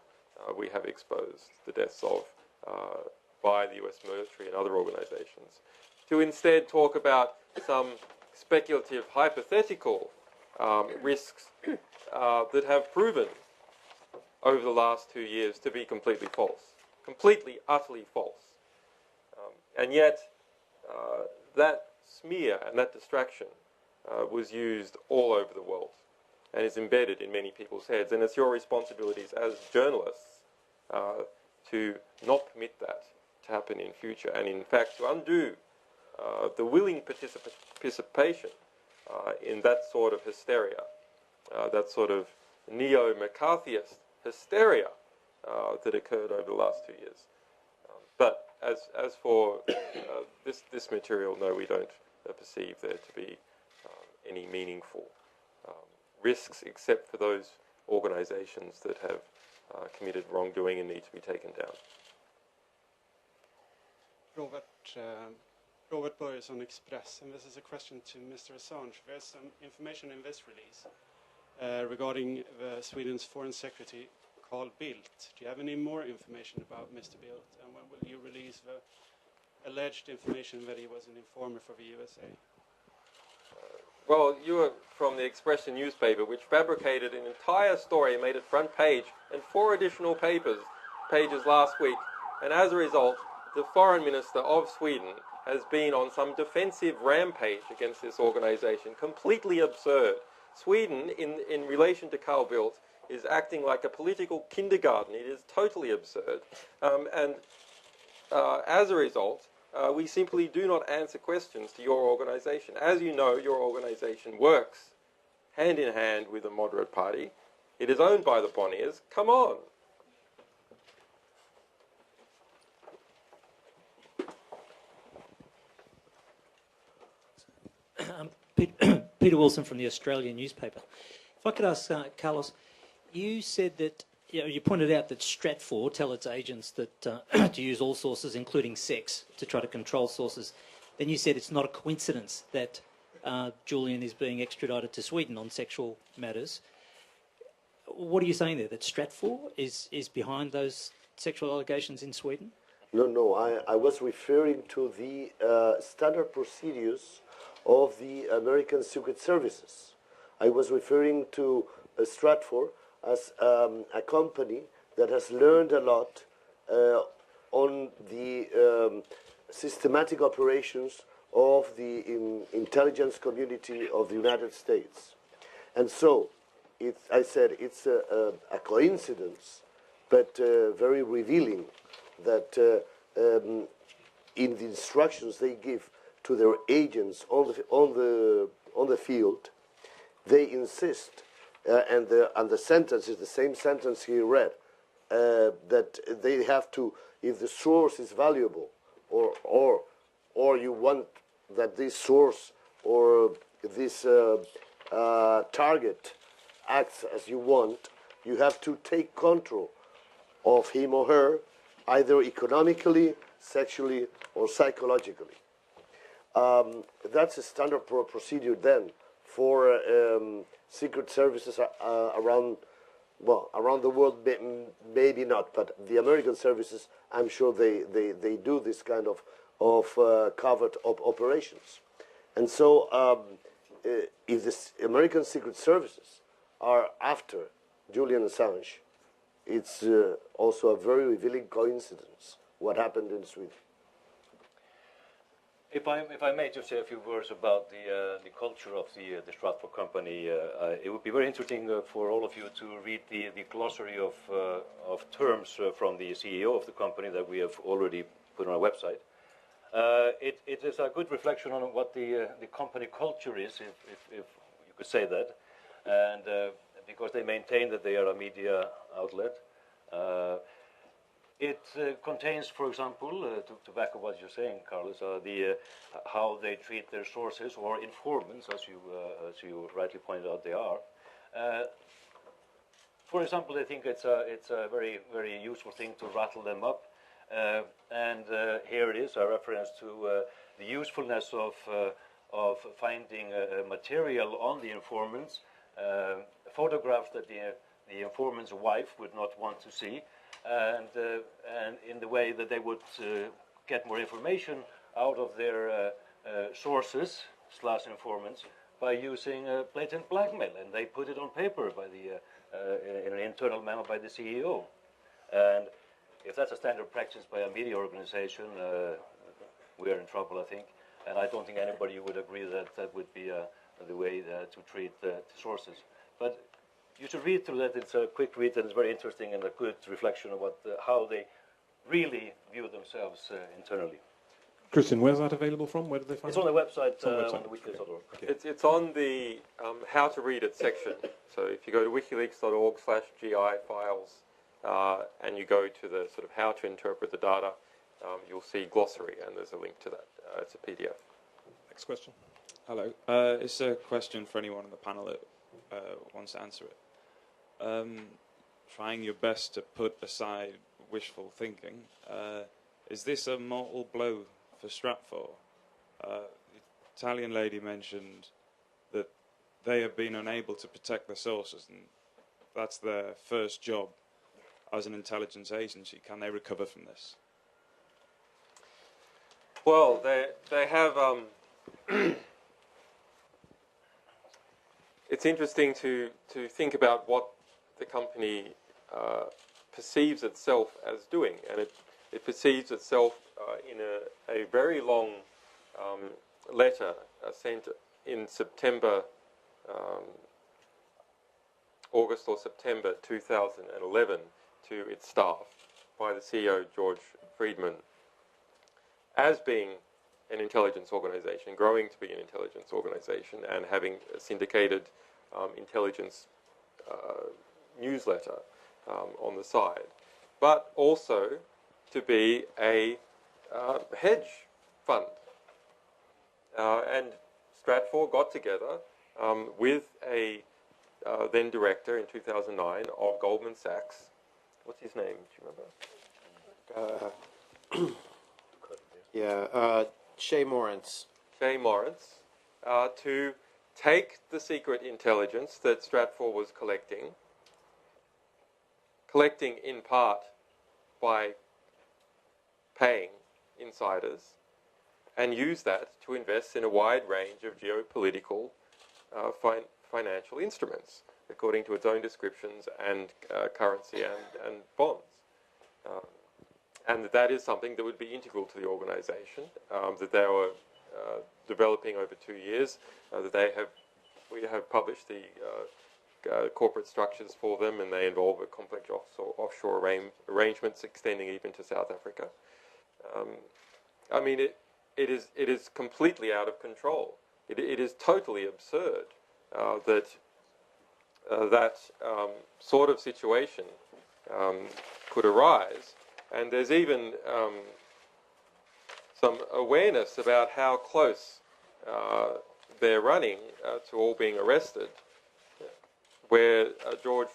S2: we have exposed the deaths of by the US military and other organizations, to instead talk about some speculative, hypothetical risks that have proven over the last 2 years to be completely false, completely, utterly false. And yet, that smear and that distraction was used all over the world and is embedded in many people's heads. And it's your responsibilities as journalists to not permit that to happen in future, and in fact to undo the willing participation in that sort of hysteria, that sort of neo-McCarthyist hysteria that occurred over the last 2 years. But as for this material, no, we don't perceive there to be any meaningful risks, except for those organisations that have committed wrongdoing and need to be taken down.
S15: Robert Börjesson, Expressen. This is a question to Mr. Assange. There's some information in this release regarding Sweden's Foreign Secretary, Carl Bildt. Do you have any more information about Mr. Bildt? And when will you release the alleged information that he was an informer for the USA?
S2: Well, you were from the Expression newspaper, which fabricated an entire story and made it front page and 4 additional pages last week. And as a result, the Foreign Minister of Sweden has been on some defensive rampage against this organisation. Completely absurd. Sweden, in relation to Carl Bildt, is acting like a political kindergarten. It is totally absurd. As a result, we simply do not answer questions to your organisation. As you know, your organisation works hand in hand with the moderate party. It is owned by the Bonniers. Come on.
S16: Peter Wilson from the Australian newspaper. If I could ask Carlos, you said that you pointed out that Stratfor tell its agents that to use all sources, including sex, to try to control sources. Then you said it's not a coincidence that Julian is being extradited to Sweden on sexual matters. What are you saying there? That Stratfor is behind those sexual allegations in Sweden?
S7: No. I was referring to the standard procedures of the American Secret Services. I was referring to Stratfor as a company that has learned a lot on the systematic operations of the intelligence community of the United States. And so, I said it's a coincidence, but very revealing that in the instructions they give to their agents on the field, they insist, and the sentence is the same sentence he read, that they have to, if the source is valuable, or you want that this source or this target acts as you want, you have to take control of him or her, either economically, sexually, or psychologically. That's a standard procedure then for secret services around the world, maybe not, but the American services, I'm sure they do this kind of covert operations. And so if the American secret services are after Julian Assange, it's also a very revealing coincidence what happened in Sweden.
S17: If I may just say a few words about the culture of the Stratfor company, it would be very interesting for all of you to read the glossary of terms from the CEO of the company that we have already put on our website. It is a good reflection on what the company culture is, if you could say that, and because they maintain that they are a media outlet. It contains, for example, to back up what you're saying, Carlos, how they treat their sources or informants, as you rightly pointed out, they are. For example, they think it's a very, very useful thing to rattle them up, and here it is, a reference to the usefulness of finding material on the informants, photographs that the informant's wife would not want to see. And in the way that they would get more information out of their sources / informants by using blatant blackmail, and they put it on paper by in an internal memo by the CEO. And if that's a standard practice by a media organization, we are in trouble, I think. And I don't think anybody would agree that that would be the way to treat sources. But you should read through that. It's a quick read, and it's very interesting and a good reflection of how they really view themselves internally.
S3: Christian, where's that available from? Where do they find it?
S17: It's on the website,
S3: on
S17: the Wikileaks.org.
S2: Okay. It's on the how to read it section. So if you go to wikileaks.org/GI files, and you go to the sort of how to interpret the data, you'll see glossary, and there's a link to that. It's a PDF.
S3: Next question.
S18: Hello. It's a question for anyone on the panel that wants to answer it. Trying your best to put aside wishful thinking, is this a mortal blow for Stratfor? The Italian lady mentioned that they have been unable to protect their sources, and that's their first job as an intelligence agency. Can they recover from this?
S2: Well, they have. It's interesting to think about what the company perceives itself as doing, and it perceives itself in a very long letter sent in September, August or September 2011 to its staff by the CEO, George Friedman, as being an intelligence organization, growing to be an intelligence organization, and having a syndicated intelligence newsletter on the side, but also to be a hedge fund. And Stratfor got together with a then director in 2009 of Goldman Sachs. What's his name? Do you remember?
S4: Shay Morance.
S2: Shay Morance, to take the secret intelligence that Stratfor was collecting in part by paying insiders, and use that to invest in a wide range of geopolitical financial instruments, according to its own descriptions, and currency and bonds. And that is something that would be integral to the organization, that they were developing over 2 years, we have published the corporate structures for them, and they involve a complex offshore arrangements extending even to South Africa. I mean, it is completely out of control. It is totally absurd that sort of situation could arise. And there's even some awareness about how close they're running to all being arrested, where George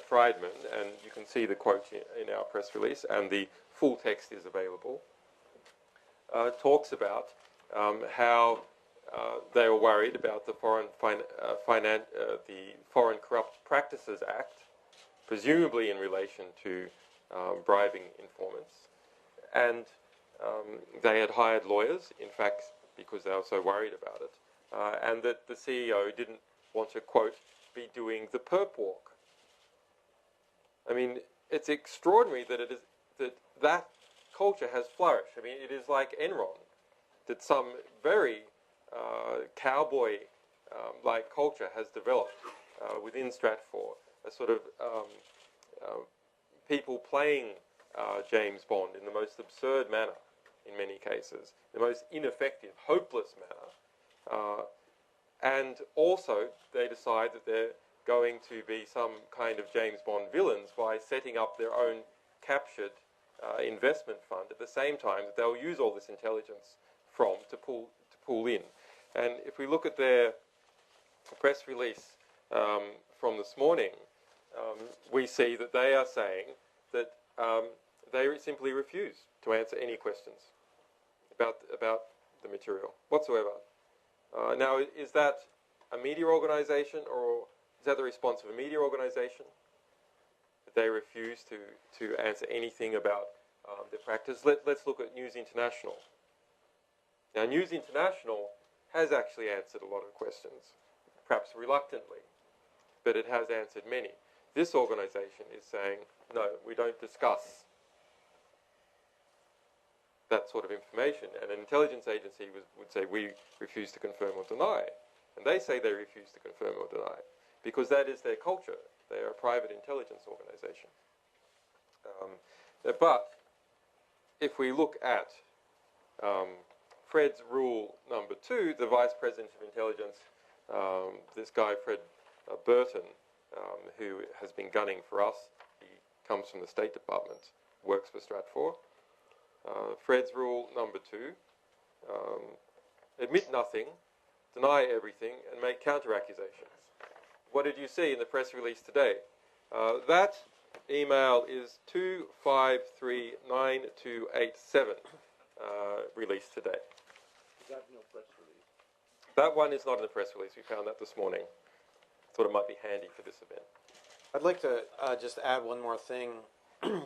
S2: Friedman, and you can see the quote in our press release, and the full text is available, talks about how they were worried about the Foreign Corrupt Practices Act, presumably in relation to bribing informants, and they had hired lawyers, in fact, because they were so worried about it, and that the CEO didn't want to, quote, be doing the perp walk. I mean, it's extraordinary that that culture has flourished. I mean, it is like Enron, that some very cowboy like culture has developed within Stratfor, a sort of people playing James Bond in the most absurd manner, in many cases, the most ineffective, hopeless manner. And also, they decide that they're going to be some kind of James Bond villains by setting up their own captured investment fund at the same time that they'll use all this intelligence to pull in. And if we look at their press release from this morning, we see that they are saying that they simply refuse to answer any questions about the material whatsoever. Now, is that a media organization, or is that the response of a media organization? That they refuse to answer anything about their practice? Let's look at News International. Now, News International has actually answered a lot of questions, perhaps reluctantly, but it has answered many. This organization is saying, no, we don't discuss that sort of information. And an intelligence agency would say, we refuse to confirm or deny. And they say they refuse to confirm or deny, because that is their culture. They are a private intelligence organization. But if we look at Fred's rule number 2, the Vice President of Intelligence, this guy, Fred Burton, who has been gunning for us, comes from the State Department, works for Stratfor. Fred's rule number 2, admit nothing, deny everything, and make counter-accusations. What did you see in the press release today? That email is 2539287, released today.
S10: Is that in your press release?
S2: That one is not in the press release. We found that this morning. Thought it might be handy for this event.
S4: I'd like to just add one more thing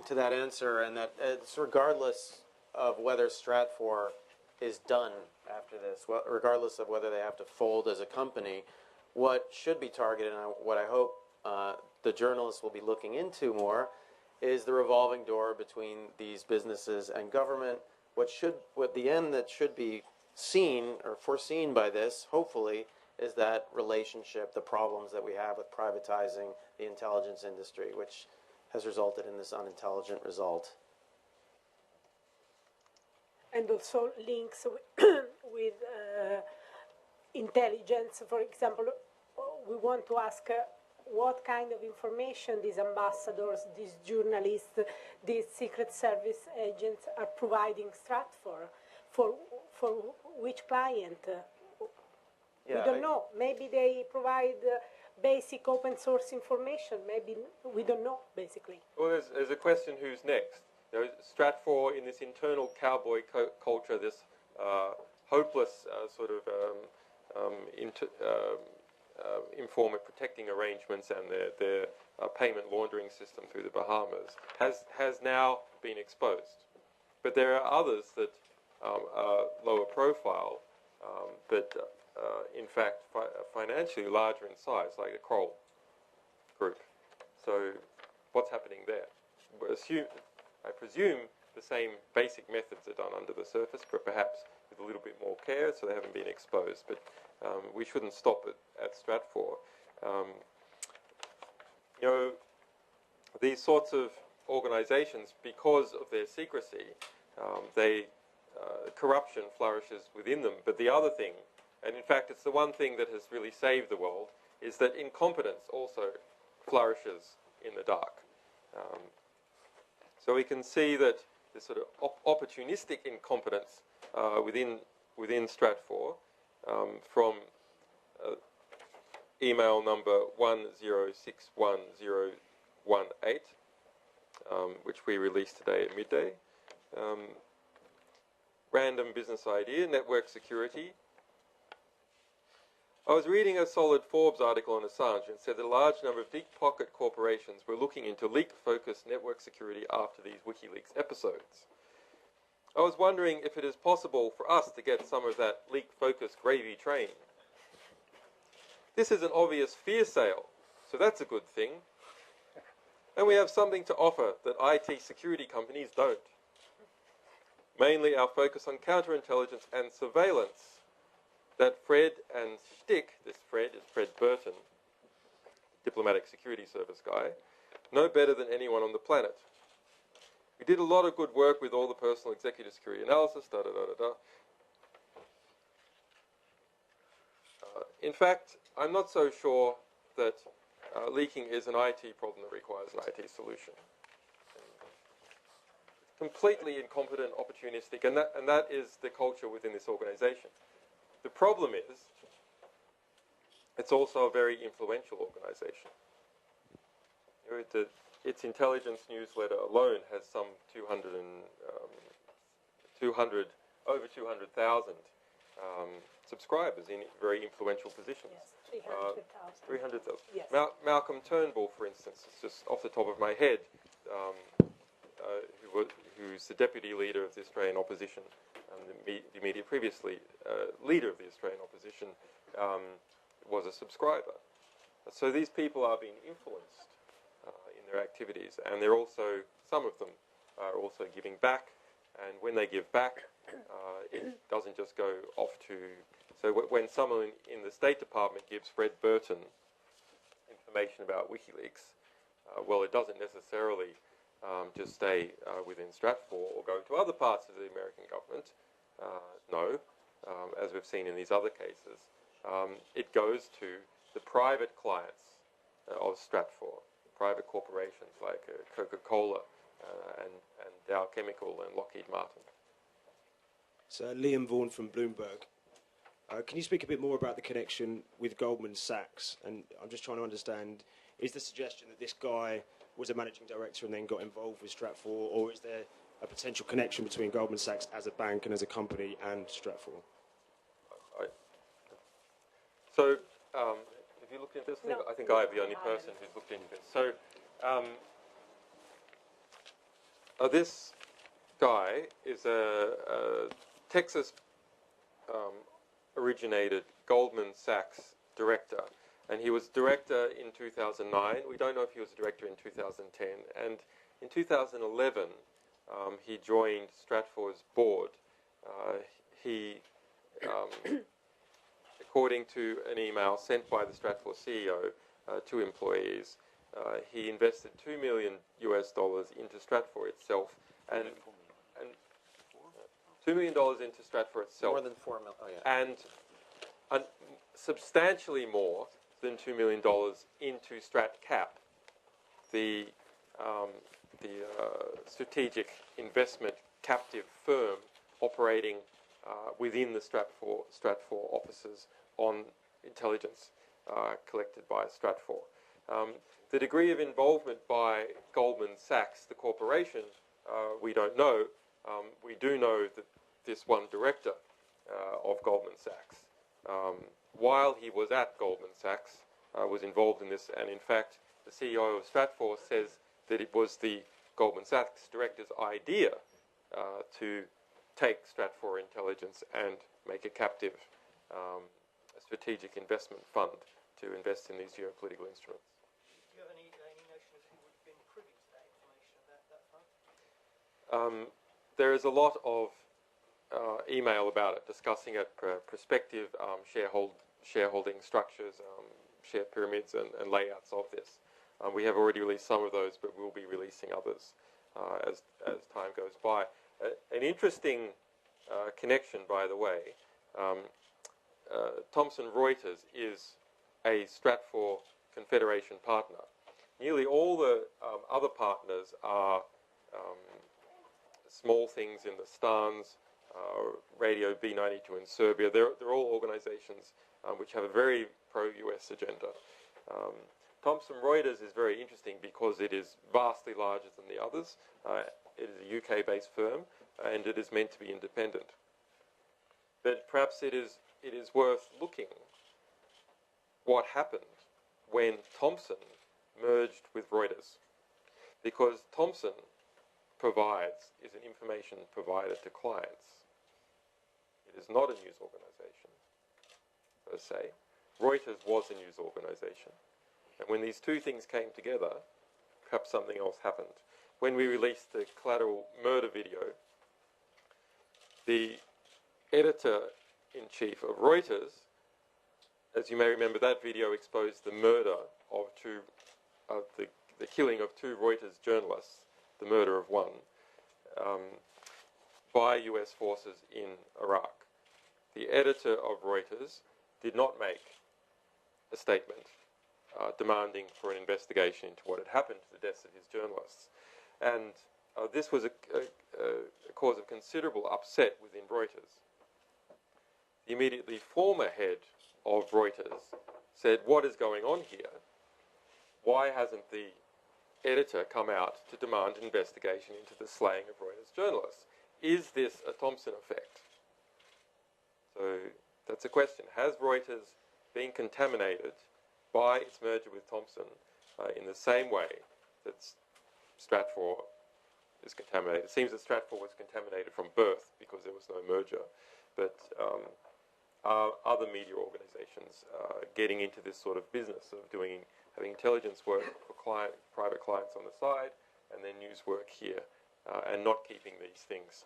S4: to that answer, and that it's regardless of whether Stratfor is done after this, regardless of whether they have to fold as a company, what should be targeted, and what I hope the journalists will be looking into more, is the revolving door between these businesses and government. What the end that should be seen or foreseen by this, hopefully, is that relationship, the problems that we have with privatizing the intelligence industry, which has resulted in this unintelligent result.
S5: And also links with intelligence. For example, we want to ask what kind of information these ambassadors, these journalists, these Secret Service agents are providing Stratfor for which client.
S4: Yeah,
S5: we don't know. Maybe they provide basic open source information. Maybe we don't know, basically.
S2: Well, there's a question, who's next? You know, Stratfor, in this internal cowboy culture, this hopeless sort of informant protecting arrangements and their payment laundering system through the Bahamas has now been exposed. But there are others that are lower profile, but in fact financially larger in size, like the Kroll Group. So what's happening there? I presume the same basic methods are done under the surface, but perhaps with a little bit more care, so they haven't been exposed. But we shouldn't stop at Stratfor. You know, these sorts of organizations, because of their secrecy, corruption flourishes within them. But the other thing, and in fact it's the one thing that has really saved the world, is that incompetence also flourishes in the dark. So we can see that this sort of opportunistic incompetence within Stratfor, from email number 10611018, which we released today at midday. Random business idea, network security. I was reading a solid Forbes article on Assange and said that a large number of deep-pocket corporations were looking into leak-focused network security after these Wikileaks episodes. I was wondering if it is possible for us to get some of that leak-focused gravy train. This is an obvious fear sale, so that's a good thing. And we have something to offer that IT security companies don't. Mainly our focus on counterintelligence and surveillance. That Fred and Stick, this Fred is Fred Burton, diplomatic security service guy, know better than anyone on the planet. We did a lot of good work with all the personal executive security analysis, in fact, I'm not so sure that leaking is an IT problem that requires an IT solution. Completely incompetent, opportunistic, and that is the culture within this organization. The problem is, it's also a very influential organization. You know, its intelligence newsletter alone has some over 200,000 subscribers in very influential positions.
S5: Yes, 300,000.
S2: 300,000.
S5: Yes.
S2: Malcolm Turnbull, for instance, is just off the top of my head, who's the deputy leader of the Australian opposition, the immediate previously leader of the Australian opposition, was a subscriber. So these people are being influenced in their activities, and they're also, some of them are also giving back, and when they give back, it doesn't just go off to... So when someone in the State Department gives Fred Burton information about Wikileaks, well, it doesn't necessarily just stay within Stratfor or go to other parts of the American government. No, as we've seen in these other cases, it goes to the private clients of Stratfor, private corporations like Coca-Cola and Dow Chemical and Lockheed Martin.
S19: So Liam Vaughan from Bloomberg. Can you speak a bit more about the connection with Goldman Sachs? And I'm just trying to understand, is the suggestion that this guy was a managing director and then got involved with Stratfor, or is there a potential connection between Goldman Sachs as a bank and as a company and Stratfor?
S2: So, if you look into this, I think I'm the only person who's looked into this. So, this guy is a Texas originated Goldman Sachs director, and he was director in 2009. We don't know if he was a director in 2010. And in 2011, he joined Stratfor's board. He, according to an email sent by the Stratfor CEO to employees, he invested $2 million into Stratfor itself, and $2 million into Stratfor itself.
S4: More than 4 million. Oh, yeah.
S2: And substantially more than $2 million into StratCap, the strategic investment captive firm operating within the Stratfor offices on intelligence collected by Stratfor. The degree of involvement by Goldman Sachs, the corporation, we don't know. We do know that this one director of Goldman Sachs, while he was at Goldman Sachs, was involved in this, and in fact, the CEO of Stratfor says that it was the Goldman Sachs director's idea to take Stratfor Intelligence and make a captive a strategic investment fund to invest in these geopolitical instruments.
S8: Do you have any notion of who would have been privy to that information about that fund?
S2: There is a lot of email about it, discussing it, prospective shareholding structures, share pyramids and layouts of this. We have already released some of those, but we'll be releasing others as time goes by. An interesting connection, by the way, Thomson Reuters is a Stratfor Confederation partner. Nearly all the other partners are small things in the Stans, Radio B92 in Serbia. They're all organizations which have a very pro-US agenda. Thomson Reuters is very interesting because it is vastly larger than the others. It is a UK-based firm, and it is meant to be independent. But perhaps it is worth looking what happened when Thomson merged with Reuters, because Thomson is an information provider to clients. It is not a news organization, per se. Reuters was a news organization. And when these two things came together, perhaps something else happened. When we released the collateral murder video, the editor-in-chief of Reuters, as you may remember, that video exposed the murder of the killing of two Reuters journalists, the murder of one, by US forces in Iraq. The editor of Reuters did not make a statement demanding for an investigation into what had happened to the deaths of his journalists. And this was a cause of considerable upset within Reuters. The immediately former head of Reuters said, "What is going on here? Why hasn't the editor come out to demand an investigation into the slaying of Reuters journalists? Is this a Thomson effect?" So that's a question. Has Reuters been contaminated by its merger with Thomson in the same way that Stratfor is contaminated? It seems that Stratfor was contaminated from birth because there was no merger. But are other media organizations getting into this sort of business of having intelligence work for private clients on the side and then news work here, and not keeping these things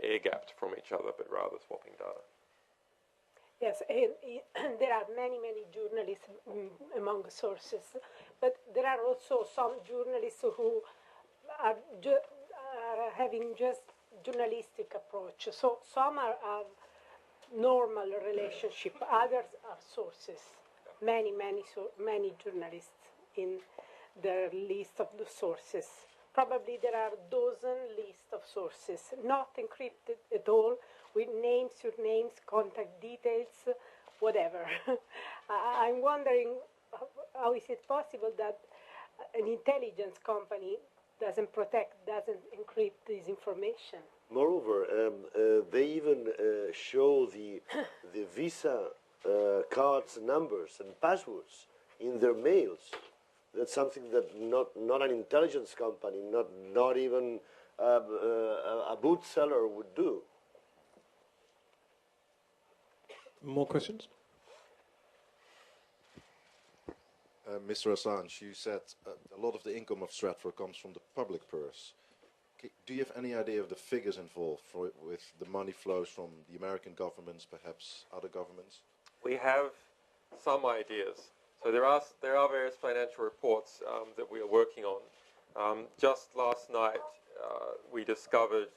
S2: air-gapped from each other, but rather swapping data?
S5: Yes, there are many journalists among sources, but there are also some journalists who are having just journalistic approach. So some are normal relationship, others are sources. Many journalists in their list of the sources. Probably there are dozen lists of sources, not encrypted at all, with names, surnames, contact details, whatever. I'm wondering how is it possible that an intelligence company doesn't protect, doesn't encrypt this information?
S7: Moreover, they even show the Visa cards, numbers, and passwords in their mails. That's something that not an intelligence company, not even a boot seller would do.
S3: More questions?
S11: Mr. Assange, you said a lot of the income of Stratfor comes from the public purse. Do you have any idea of the figures involved with the money flows from the American governments, perhaps other governments?
S2: We have some ideas. So there are various financial reports that we are working on. Just last night, we discovered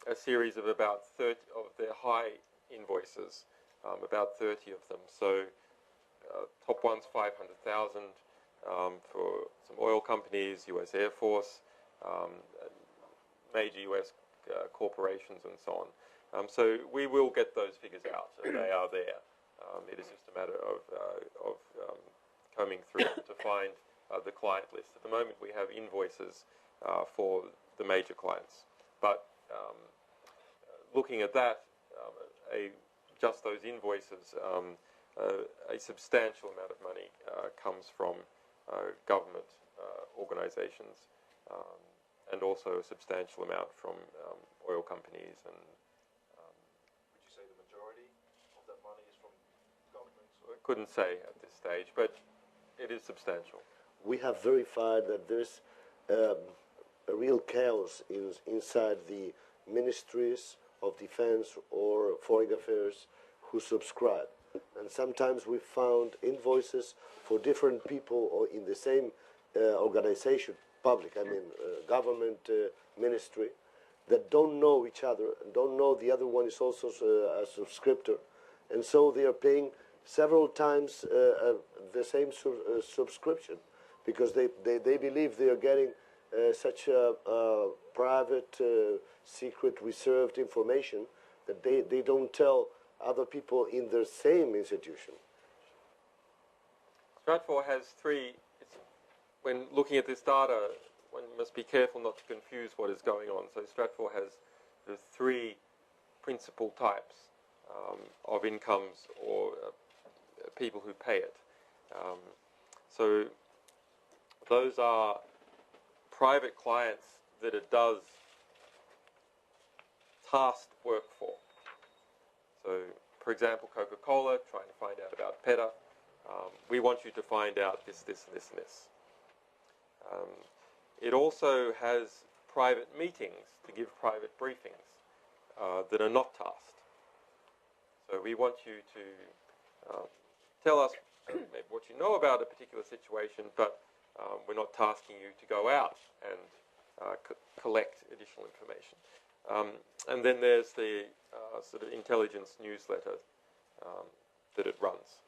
S2: a series of about 30 of their high invoices, about 30 of them. So top one's 500,000 for some oil companies, U.S. Air Force, major U.S. corporations, and so on. So we will get those figures out, and they are there. It is just a matter of combing through to find the client list. At the moment, we have invoices for the major clients. But looking at that, just those invoices, a substantial amount of money comes from government organizations, and also a substantial amount from oil companies. And
S11: would you say the majority of that money is from governments?
S2: I couldn't say at this stage, but it is substantial.
S7: We have verified that there's a real chaos inside the ministries of defense or foreign affairs who subscribe. And sometimes we found invoices for different people or in the same organization, public, government ministry, that don't know each other and don't know the other one is also a subscriptor. And so they are paying several times the same subscription because they believe they are getting such private, secret, reserved information that they don't tell other people in their same institution.
S2: Stratfor has three. When looking at this data, one must be careful not to confuse what is going on. So Stratfor has the three principal types of incomes or people who pay it. So those are private clients that it does tasked work for. So, for example, Coca-Cola, trying to find out about PETA. We want you to find out this, this, and this, and this. It also has private meetings to give private briefings that are not tasked. So we want you to tell us maybe what you know about a particular situation, but we're not tasking you to go out and collect additional information. And then there's the sort of intelligence newsletter that it runs,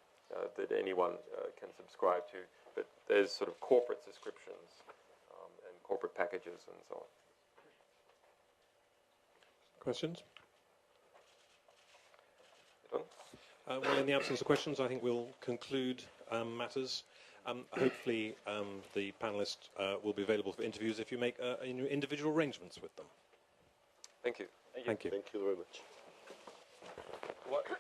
S2: that anyone can subscribe to. But there's sort of corporate subscriptions and corporate packages and so on.
S3: Questions? Well, in the absence of questions, I think we'll conclude matters. Hopefully, the panelists will be available for interviews if you make individual arrangements with them.
S2: Thank you.
S3: Thank you.
S7: Thank you very much.
S2: What?